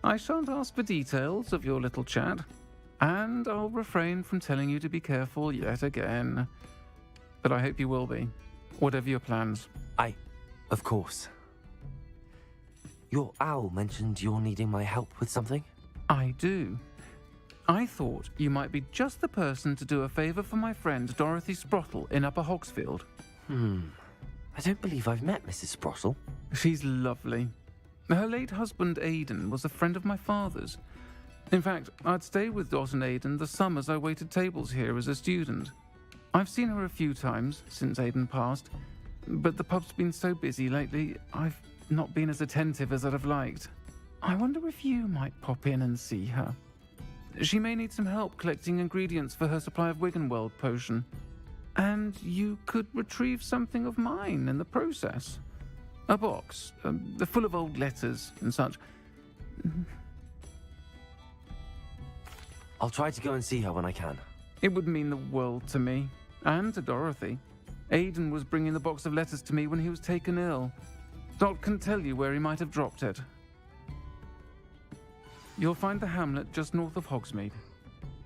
Speaker 6: I shan't ask for details of your little chat, and I'll refrain from telling you to be careful yet again. But I hope you will be, whatever your plans.
Speaker 4: Of course. Your owl mentioned you're needing my help with something?
Speaker 6: I do. I thought you might be just the person to do a favor for my friend Dorothy Sprottle in Upper Hogsfield.
Speaker 4: I don't believe I've met Mrs. Sprottle.
Speaker 6: She's lovely. Her late husband Aidan was a friend of my father's. In fact, I'd stayed with Dot and Aidan the summers I waited tables here as a student. I've seen her a few times since Aidan passed, but the pub's been so busy lately, I've not been as attentive as I'd have liked. I wonder if you might pop in and see her. She may need some help collecting ingredients for her supply of Wiggenweld potion. And you could retrieve something of mine in the process. A box, full of old letters and such.
Speaker 4: I'll try to go and see her when I can.
Speaker 6: It would mean the world to me, and to Dorothy. Aidan was bringing the box of letters to me when he was taken ill. Dot can tell you where he might have dropped it. You'll find the hamlet just north of Hogsmeade.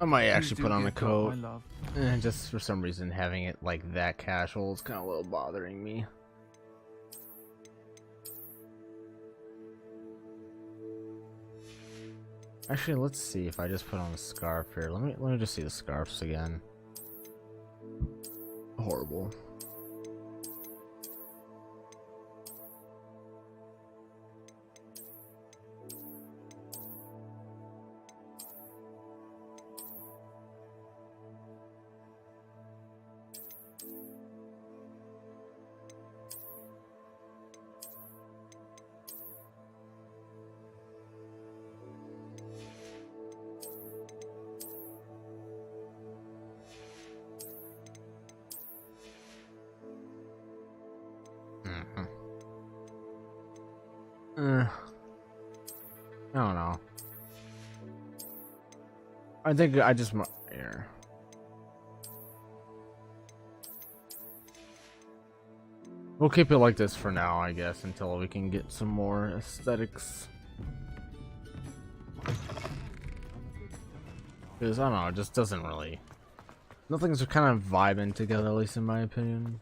Speaker 1: I might
Speaker 6: Please
Speaker 1: actually
Speaker 6: do
Speaker 1: put on a
Speaker 6: give Doc
Speaker 1: coat.
Speaker 6: my love.
Speaker 1: And just for some reason, having it like that casual is kind of a little bothering me. Actually, let's see if I just put on a scarf here. Let me just see the scarves again. Horrible. I don't know. I think I just here. We'll keep it like this for now, I guess, until we can get some more aesthetics. Because I don't know, it just doesn't really. Nothing's kind of vibing together, at least in my opinion.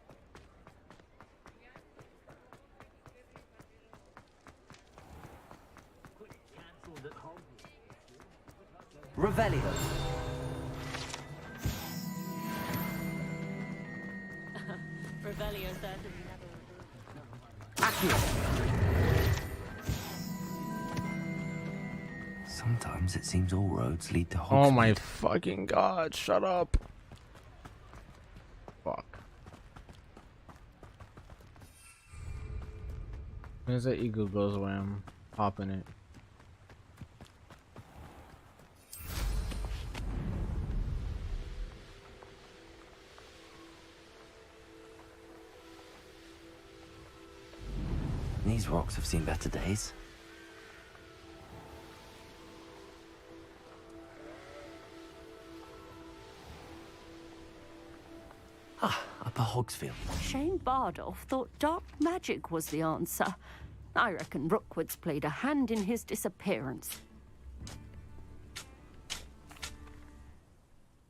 Speaker 4: Revelio.
Speaker 16: Revelio certainly
Speaker 4: Sometimes it seems all roads lead to Hogsmeade.
Speaker 1: Oh my fucking god, shut up. Fuck. As that eagle goes away, I'm popping it.
Speaker 4: These rocks have seen better days. Upper Hogsfield.
Speaker 20: Shane Bardolph thought dark magic was the answer. I reckon Rookwood's played a hand in his disappearance.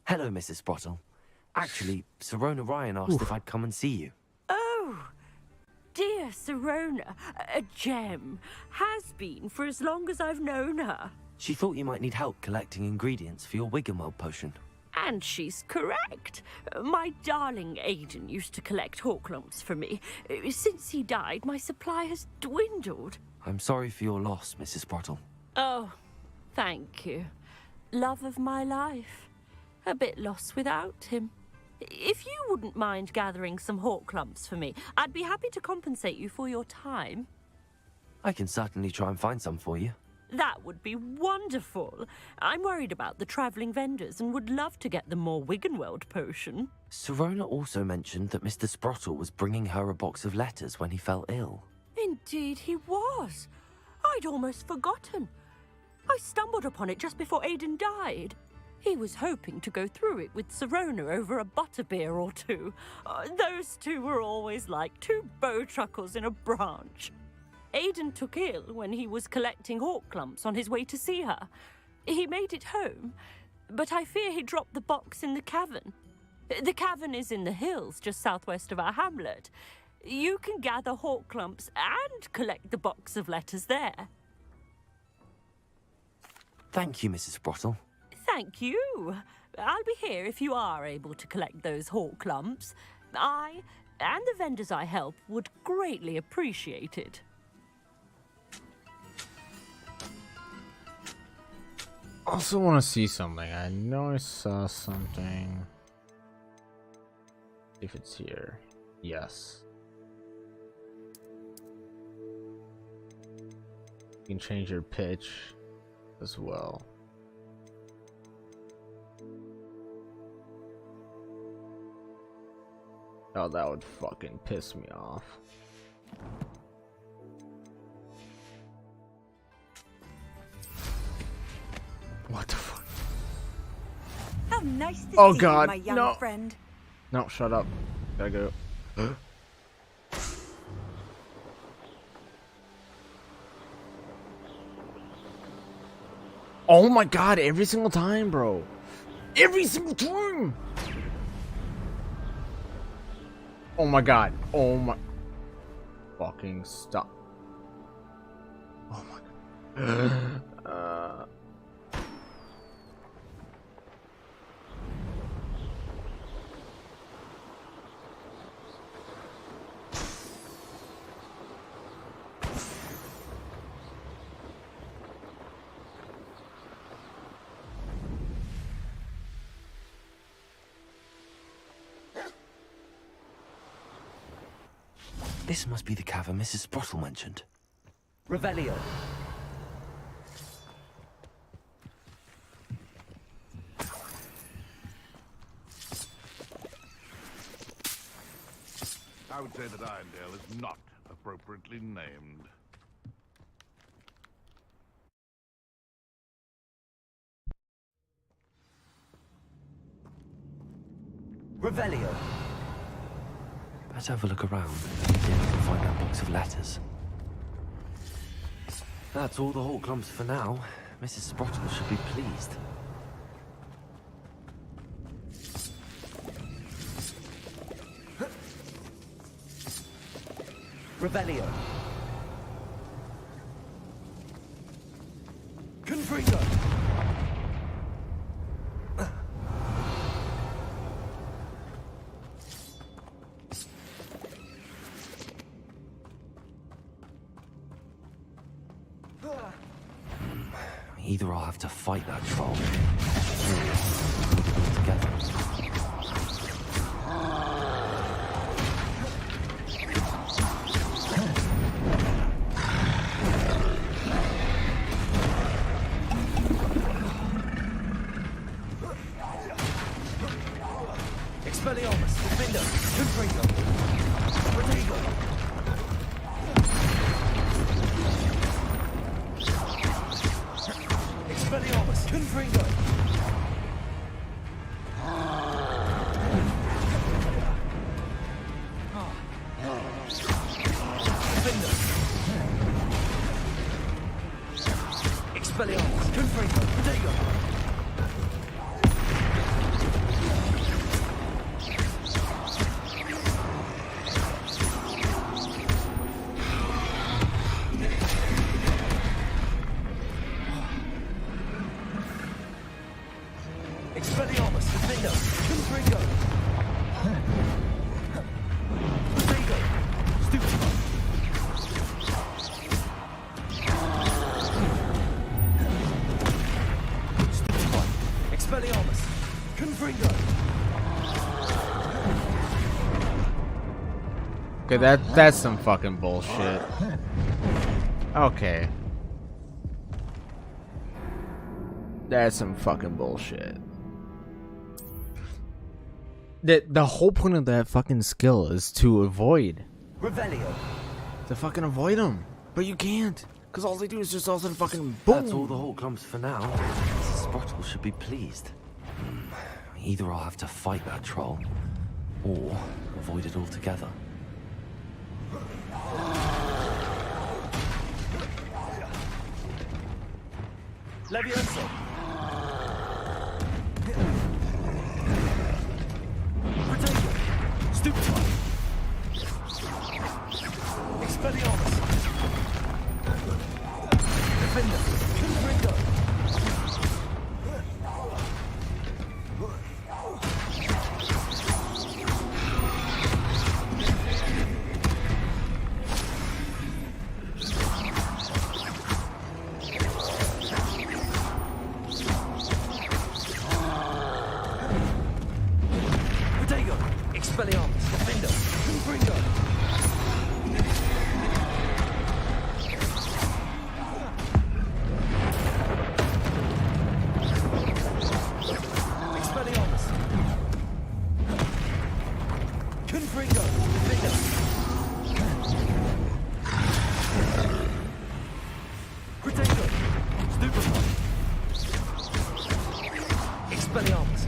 Speaker 4: Hello, Mrs. Sprottle. Actually, Sirona Ryan asked if I'd come and see you.
Speaker 20: Oh, dear Sirona, a gem. Has been for as long as I've known her.
Speaker 4: She thought you might need help collecting ingredients for your Wiggenweld potion.
Speaker 20: And she's correct. My darling Aidan used to collect hawklumps for me. Since he died, my supply has dwindled.
Speaker 4: I'm sorry for your loss, Mrs. Sprottle.
Speaker 20: Oh, thank you. Love of my life. A bit lost without him. If you wouldn't mind gathering some hawklumps for me, I'd be happy to compensate you for your time.
Speaker 4: I can certainly try and find some for you.
Speaker 20: That would be wonderful. I'm worried about the travelling vendors and would love to get them more Wiggenweld potion.
Speaker 4: Sirona also mentioned that Mr. Sprottle was bringing her a box of letters when he fell ill.
Speaker 20: Indeed he was. I'd almost forgotten. I stumbled upon it just before Aidan died. He was hoping to go through it with Sirona over a butterbeer or two. Those two were always like two bowtruckles in a branch. Aidan took ill when he was collecting hawklumps on his way to see her. He made it home, but I fear he dropped the box in the cavern. The cavern is in the hills just southwest of our hamlet. You can gather hawklumps and collect the box of letters there.
Speaker 4: Thank you, Mrs. Sprottle.
Speaker 20: Thank you. I'll be here if you are able to collect those hawklumps. I and the vendors I help would greatly appreciate it.
Speaker 1: Also want to see something. I know I saw something. If it's here. Yes. You can change your pitch as well. Oh, that would fucking piss me off. What the fuck?
Speaker 2: How nice to
Speaker 1: Oh
Speaker 2: see
Speaker 1: god,
Speaker 2: you, my young
Speaker 1: no.
Speaker 2: friend.
Speaker 1: No, shut up. Gotta go. Oh my god, every single time, bro. Every single time. Oh my god. Oh my. Fucking stop. Oh my god.
Speaker 4: This must be the cavern Mrs. Sprottle mentioned. Revelio.
Speaker 21: I would say that Irondale is not appropriately named.
Speaker 4: Revelio. Let's have a look around. See if I can find that box of letters. That's all the Horcrux for now. Mrs. Sprottle should be pleased. Revelio. Confringo. Either I'll have to fight that troll, or together. Expelliarmus, Defender, Confringo, Protego. Expelliarmus, Confringo. Defender. Expelliarmus, Confringo, Protego. Expelliarmus, Defender, Confringo. Protego. Stupefy. Stupefy. Expelliarmus, Confringo.
Speaker 1: Okay, that's some fucking bullshit. Okay. That's some fucking bullshit. The whole point of that fucking skill is to avoid.
Speaker 4: Revelio.
Speaker 1: To fucking avoid them. But you can't. Because all they do is just all of a sudden fucking boom.
Speaker 4: That's all the Horcrux for now. Mrs. Sprottle should be pleased. Either I'll have to fight that troll, or avoid it altogether. Levioso. Protego. Stupefy. Expelliarmus. Defender. Confringo. Protego. Expelliarmus. Defender. Confringo. Expelliarmus. Confringo. Defender. Protego. Stupefy. Expelliarmus.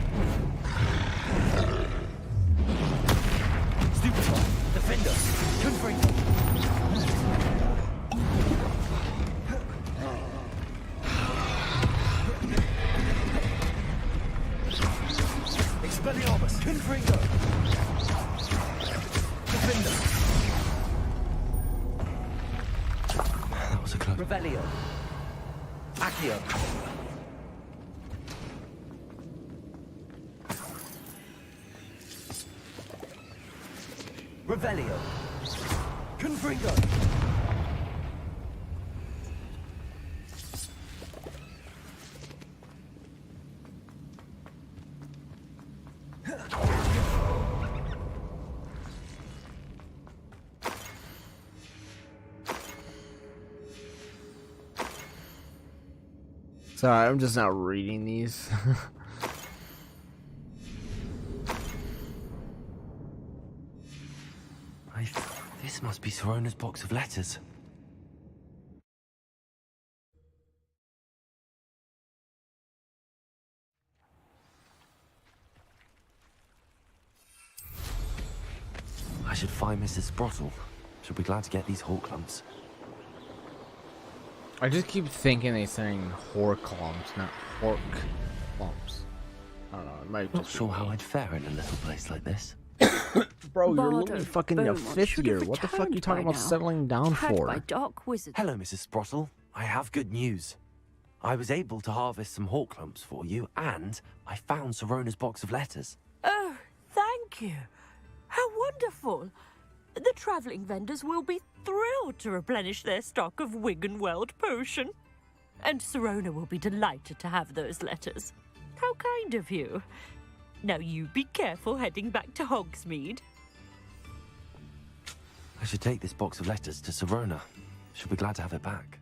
Speaker 4: Stupefy. Defender. Confringo. Confringo! Defender! That was a close. Revelio! Accio! Revelio! Confringo!
Speaker 1: Sorry, I'm just not reading these.
Speaker 4: This must be Sorona's box of letters. I should find Mrs. Sprottle. She'll be glad to get these hawk lumps.
Speaker 1: I just keep thinking they're saying Horklumps, not Hork lumps. I don't know, it might
Speaker 4: Not
Speaker 1: just
Speaker 4: sure how I'd fare in a little place like this.
Speaker 1: Bro, you're
Speaker 20: Bardo
Speaker 1: only fucking your
Speaker 20: Beaumont
Speaker 1: 5th
Speaker 20: should
Speaker 1: year.
Speaker 20: have
Speaker 1: What the fuck are you
Speaker 20: returned
Speaker 1: talking
Speaker 20: by
Speaker 1: about
Speaker 20: now.
Speaker 1: settling down
Speaker 20: Had
Speaker 1: for?
Speaker 20: by dark wizard.
Speaker 4: Hello, Mrs. Sprottle. I have good news. I was able to harvest some hawk lumps for you, and I found Sorona's box of letters.
Speaker 20: Oh, thank you. How wonderful. The travelling vendors will be thrilled to replenish their stock of Wiggenweld potion. And Sirona will be delighted to have those letters. How kind of you. Now you be careful heading back to Hogsmeade.
Speaker 4: I should take this box of letters to Sirona. She'll be glad to have it back.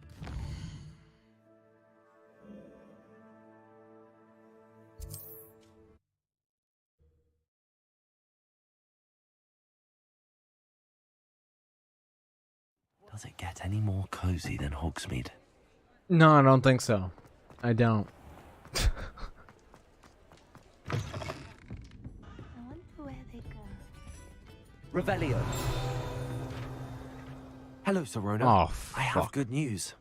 Speaker 4: Does it get any more cozy than Hogsmeade?
Speaker 1: No, I don't think so. I don't.
Speaker 4: Revelio. Hello, Sirona.
Speaker 1: Oh,
Speaker 4: I have
Speaker 1: fuck.
Speaker 4: good news.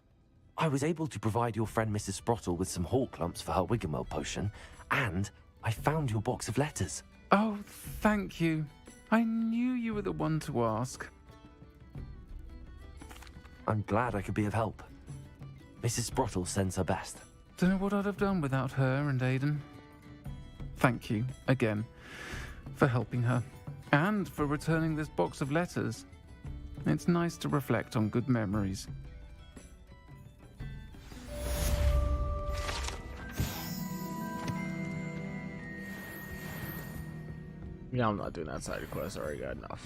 Speaker 4: I was able to provide your friend Mrs. Sprottle with some hawk lumps for her Wiggenweld potion, and I found your box of letters.
Speaker 6: Oh, thank you. I knew you were the one to ask.
Speaker 4: I'm glad I could be of help. Mrs. Sprottle sends her best.
Speaker 6: Don't know what I'd have done without her and Aiden. Thank you, again, for helping her, and for returning this box of letters. It's nice to reflect on good memories.
Speaker 1: Yeah, I'm not doing that side quest. I already got enough.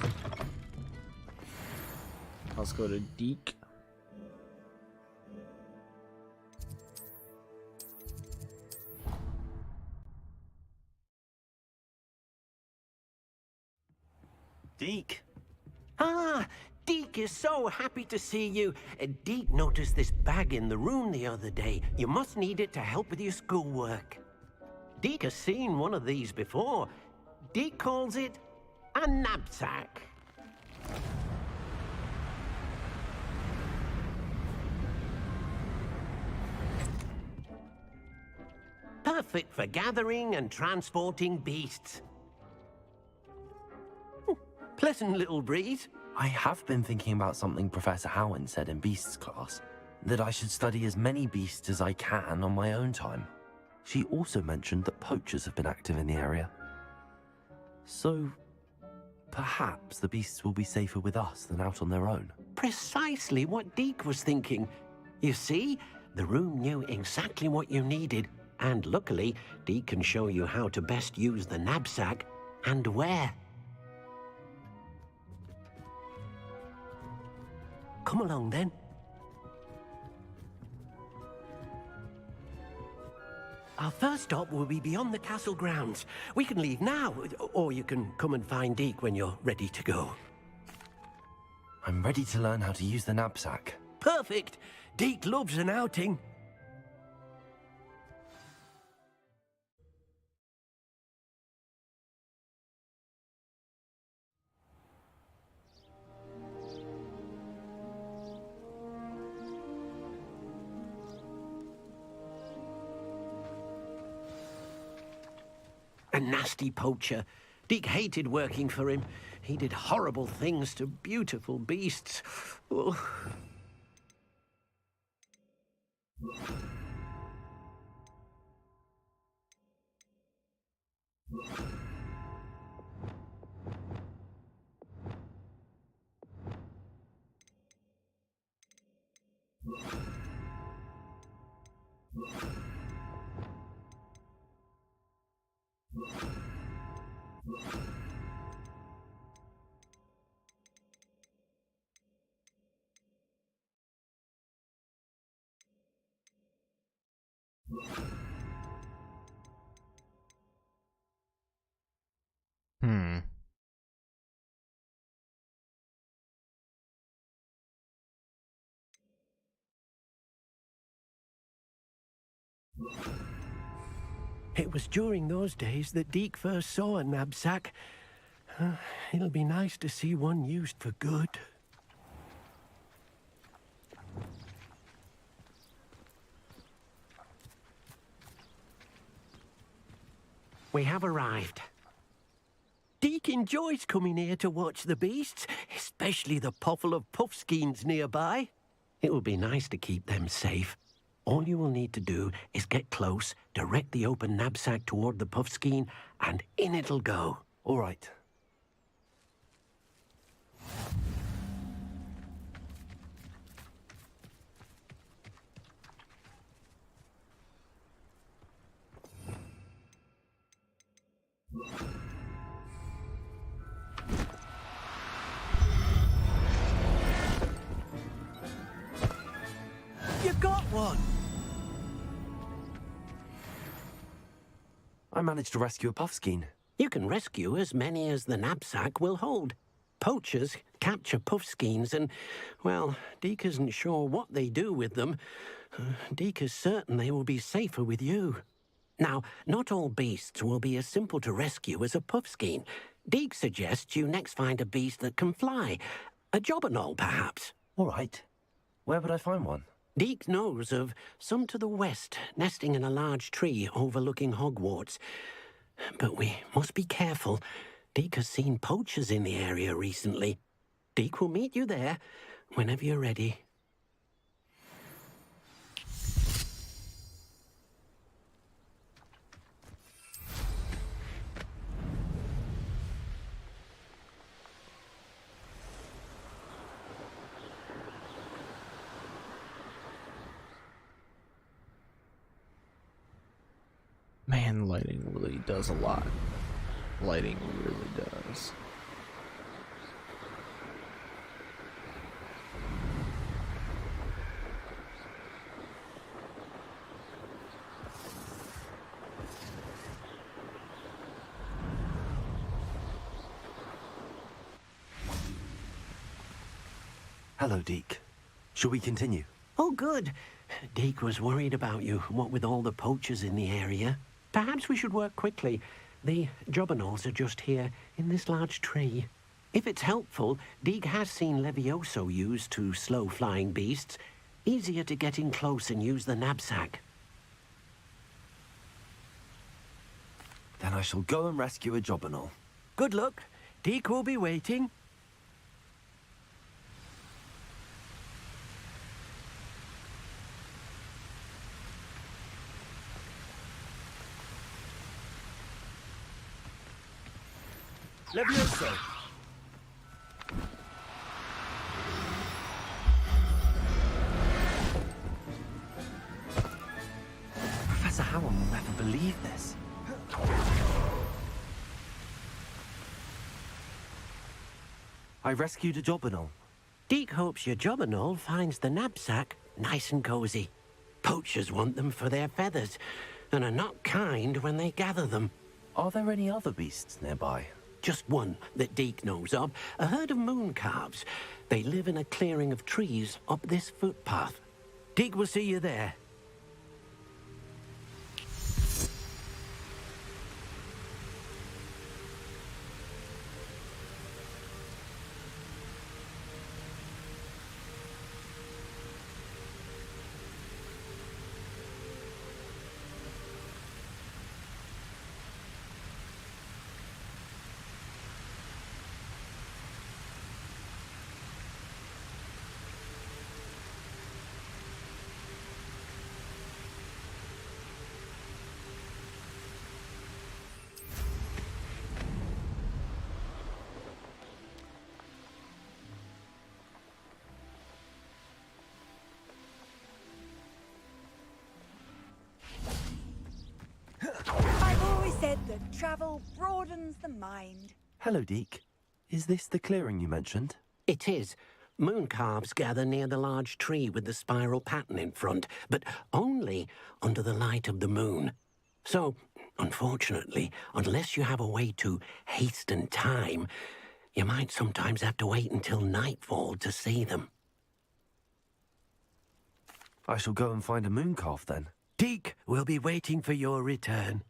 Speaker 1: Let's go to Deke.
Speaker 11: Deke. Ah, Deke is so happy to see you. Deke noticed this bag in the room the other day. You must need it to help with your schoolwork. Deke has seen one of these before. Deke calls it a knapsack. Perfect for gathering and transporting beasts. Pleasant little breeze.
Speaker 4: I have been thinking about something Professor Howin said in Beasts class, that I should study as many beasts as I can on my own time. She also mentioned that poachers have been active in the area. So, perhaps the beasts will be safer with us than out on their own.
Speaker 11: Precisely what Deke was thinking. You see, the room knew exactly what you needed, and luckily, Deke can show you how to best use the knapsack and where. Come along, then. Our first stop will be beyond the castle grounds. We can leave now, or you can come and find Deke when you're ready to go.
Speaker 4: I'm ready to learn how to use the knapsack.
Speaker 11: Perfect! Deke loves an outing. A nasty poacher. Deke hated working for him. He did horrible things to beautiful beasts. Oh.
Speaker 1: Hmm.
Speaker 11: It was during those days that Deke first saw a knapsack. It'll be nice to see one used for good. We have arrived. Deke enjoys coming here to watch the beasts, especially the potful of puffskeins nearby. It will be nice to keep them safe. All you will need to do is get close, direct the open knapsack toward the puffskein, and in it'll go.
Speaker 10: All right.
Speaker 11: You got one!
Speaker 10: I managed to rescue a puffskein.
Speaker 11: You can rescue as many as the knapsack will hold. Poachers capture puffskeins and, well, Deke isn't sure what they do with them. Deke is certain they will be safer with you. Now, not all beasts will be as simple to rescue as a puffskein. Deke suggests you next find a beast that can fly. A jobberknoll, perhaps.
Speaker 10: All right. Where would I find one?
Speaker 11: Deke knows of some to the west, nesting in a large tree overlooking Hogwarts. But we must be careful. Deke has seen poachers in the area recently. Deke will meet you there whenever you're ready.
Speaker 1: Man, lighting really does a lot. Lighting really does.
Speaker 10: Hello, Deke. Shall we continue?
Speaker 11: Oh, good. Deke was worried about you, what with all the poachers in the area. Perhaps we should work quickly. The jobberknolls are just here, in this large tree. If it's helpful, Deke has seen Levioso used to slow flying beasts. Easier to get in close and use the knapsack.
Speaker 10: Then I shall go and rescue a jobberknoll.
Speaker 11: Good luck. Deke will be waiting.
Speaker 10: Levioso! Professor Howell will never believe this. I rescued a jobberknoll.
Speaker 11: Deke hopes your jobberknoll finds the knapsack nice and cozy. Poachers want them for their feathers, and are not kind when they gather them.
Speaker 10: Are there any other beasts nearby?
Speaker 11: Just one that Deke knows of, a herd of moon calves. They live in a clearing of trees up this footpath. Deke will see you there.
Speaker 5: Travel broadens the mind.
Speaker 4: Hello, Deke. Is this the clearing you mentioned?
Speaker 11: It is. Moon calves gather near the large tree with the spiral pattern in front, but only under the light of the moon. So, unfortunately, unless you have a way to hasten time, you might sometimes have to wait until nightfall to see them.
Speaker 4: I shall go and find a moon calf then.
Speaker 11: Deke will be waiting for your return.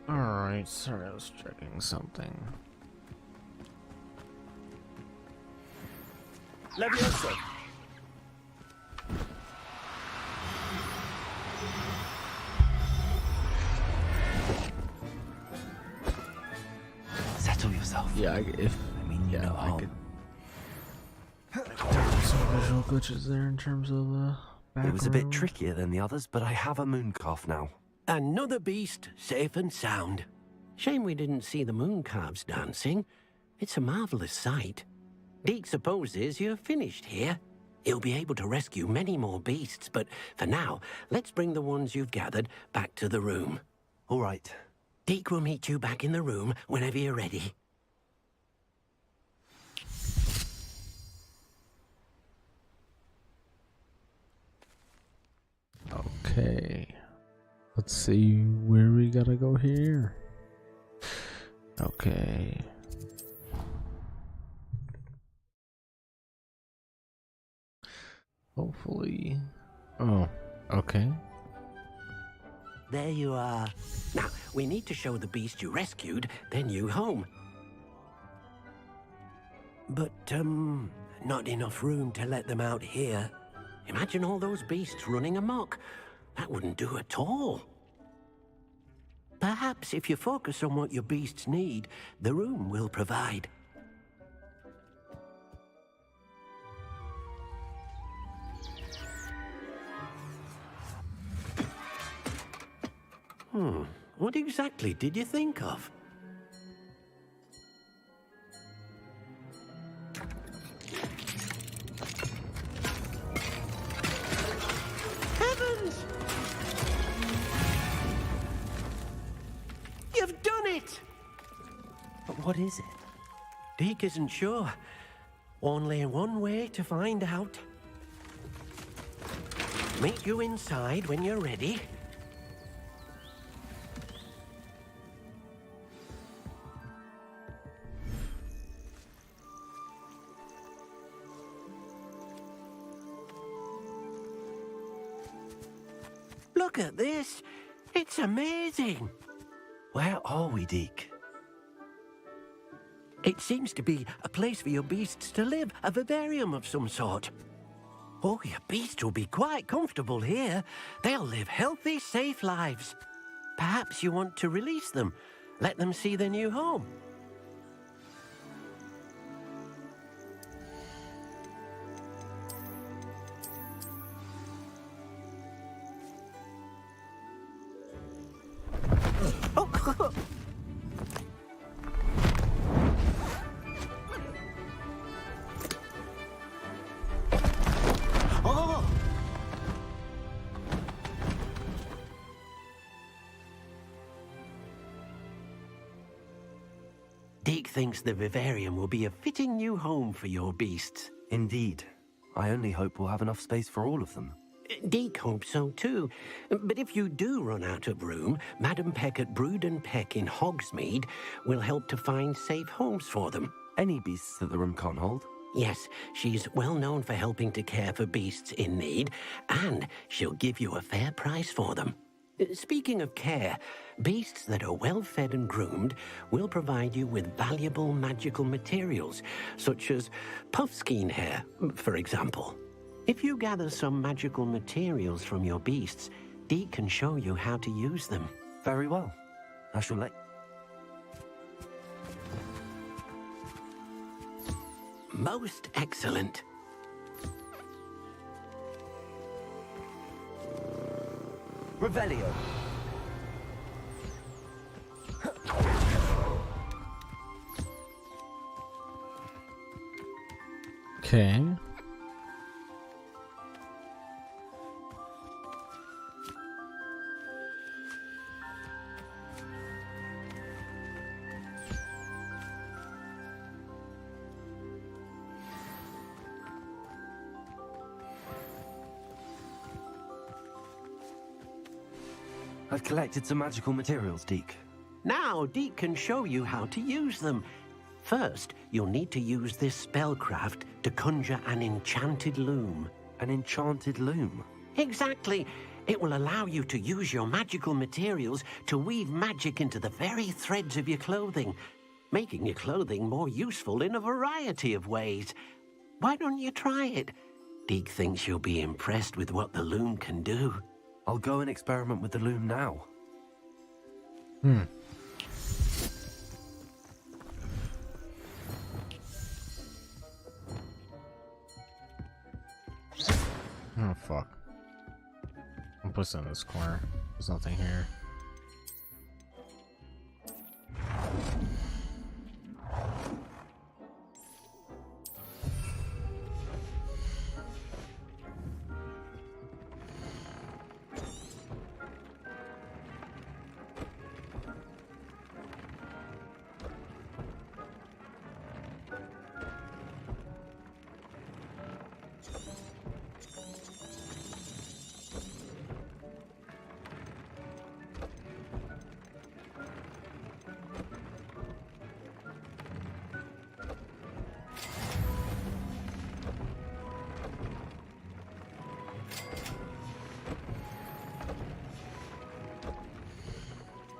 Speaker 1: Alright, sorry, I was checking something.
Speaker 10: Leviosa!
Speaker 4: Settle yourself.
Speaker 1: Yeah, I could. Some visual glitches there in terms of background.
Speaker 4: It was a bit trickier than the others, but I have a moon calf now.
Speaker 11: Another beast, safe and sound. Shame we didn't see the moon calves dancing. It's a marvelous sight. Deke supposes you're finished here. He'll be able to rescue many more beasts, but for now, let's bring the ones you've gathered back to the room.
Speaker 4: All right.
Speaker 11: Deke will meet you back in the room whenever you're ready.
Speaker 1: Okay. Let's see where we gotta go here. Okay. Hopefully. Oh, okay.
Speaker 11: There you are. Now, we need to show the beast you rescued their new home. But, not enough room to let them out here. Imagine all those beasts running amok. That wouldn't do at all. Perhaps if you focus on what your beasts need, the room will provide. What exactly did you think of? Heavens! You've done it!
Speaker 4: But what is it?
Speaker 11: Deke isn't sure. Only one way to find out. Meet you inside when you're ready. Look at this. It's amazing.
Speaker 4: Where are we, Deke?
Speaker 11: It seems to be a place for your beasts to live, a vivarium of some sort. Oh, your beasts will be quite comfortable here. They'll live healthy, safe lives. Perhaps you want to release them, let them see their new home. Deke thinks the vivarium will be a fitting new home for your beasts.
Speaker 4: Indeed. I only hope we'll have enough space for all of them.
Speaker 11: Deke hopes so too. But if you do run out of room, Madam Peck at Brood and Peck in Hogsmeade will help to find safe homes for them.
Speaker 4: Any beasts that the room can't hold?
Speaker 11: Yes, she's well known for helping to care for beasts in need, and she'll give you a fair price for them. Speaking of care, beasts that are well fed and groomed will provide you with valuable magical materials, such as puffskein hair, for example. If you gather some magical materials from your beasts, Deke can show you how to use them.
Speaker 4: Very well. I shall let...
Speaker 11: Most excellent.
Speaker 4: Revelio.
Speaker 1: Okay.
Speaker 4: I've collected some magical materials, Deke.
Speaker 11: Now, Deke can show you how to use them. First, you'll need to use this spellcraft to conjure an enchanted loom.
Speaker 4: An enchanted loom?
Speaker 11: Exactly. It will allow you to use your magical materials to weave magic into the very threads of your clothing, making your clothing more useful in a variety of ways. Why don't you try it? Deke thinks you'll be impressed with what the loom can do.
Speaker 4: I'll go and experiment with the loom now.
Speaker 1: Oh, fuck. I'll put this in this corner. There's nothing here.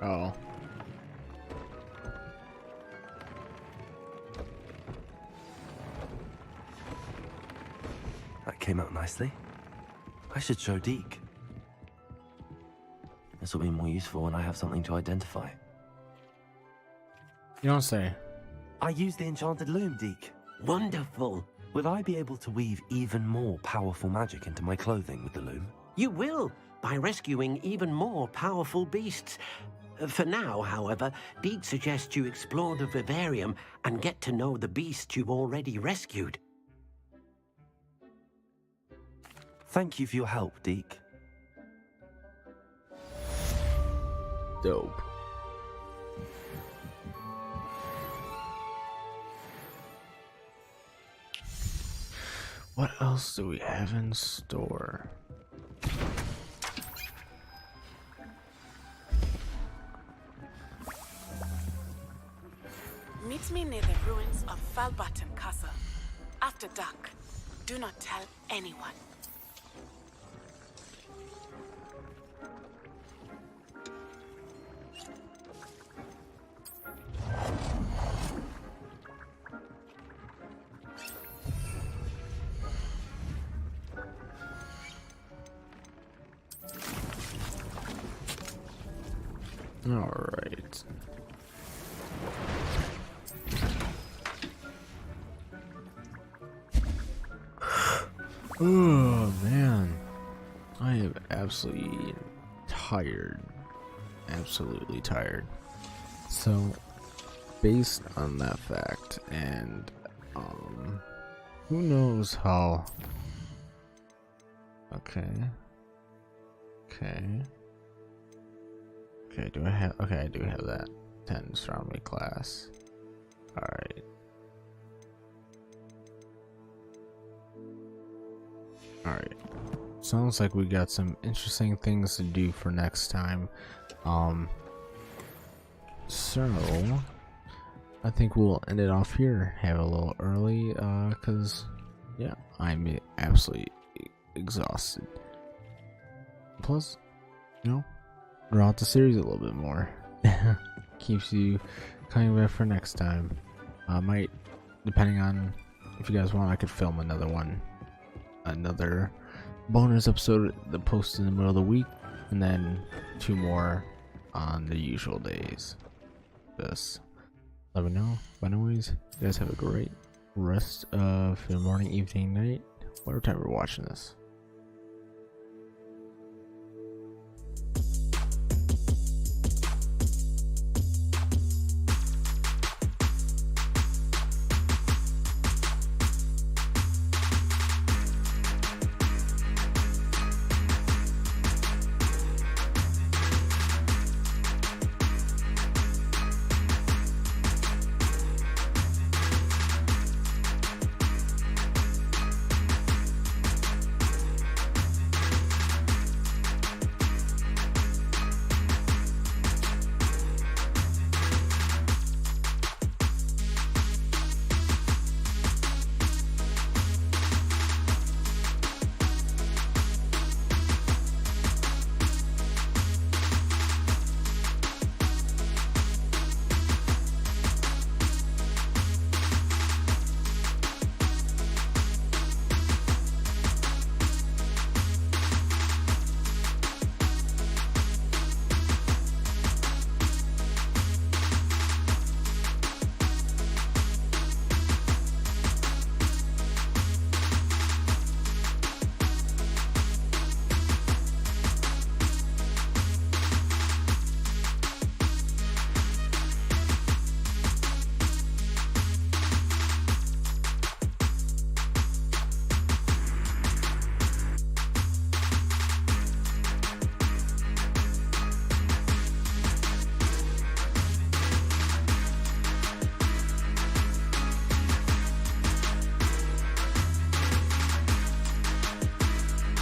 Speaker 1: Oh.
Speaker 4: That came out nicely. I should show Deke. This will be more useful when I have something to identify.
Speaker 1: You don't say.
Speaker 4: I used the enchanted loom, Deke.
Speaker 11: Wonderful.
Speaker 4: Will I be able to weave even more powerful magic into my clothing with the loom?
Speaker 11: You will, by rescuing even more powerful beasts. For now, however, Deke suggests you explore the vivarium and get to know the beasts you've already rescued.
Speaker 4: Thank you for your help, Deke.
Speaker 1: Dope. What else do we have in store?
Speaker 8: Meet me near the ruins of Falbaton Castle. After dark. Do not tell anyone.
Speaker 1: All right. Oh man, I am absolutely tired. Absolutely tired. So, based on that fact, and who knows how? Okay. Do I have? Okay, I do have that 10 astronomy class. All right. Alright, sounds like we got some interesting things to do for next time. So I think we'll end it off here. Have a little early, cause yeah, I'm absolutely exhausted. Plus, you know, draw out the series a little bit more. Keeps you coming back for next time. Might, depending on if you guys want, I could film another one, another bonus episode that posts in the middle of the week, and then 2 more on the usual days. Just let me know. But anyways, you guys have a great rest of your morning, evening, night, whatever time you're watching this.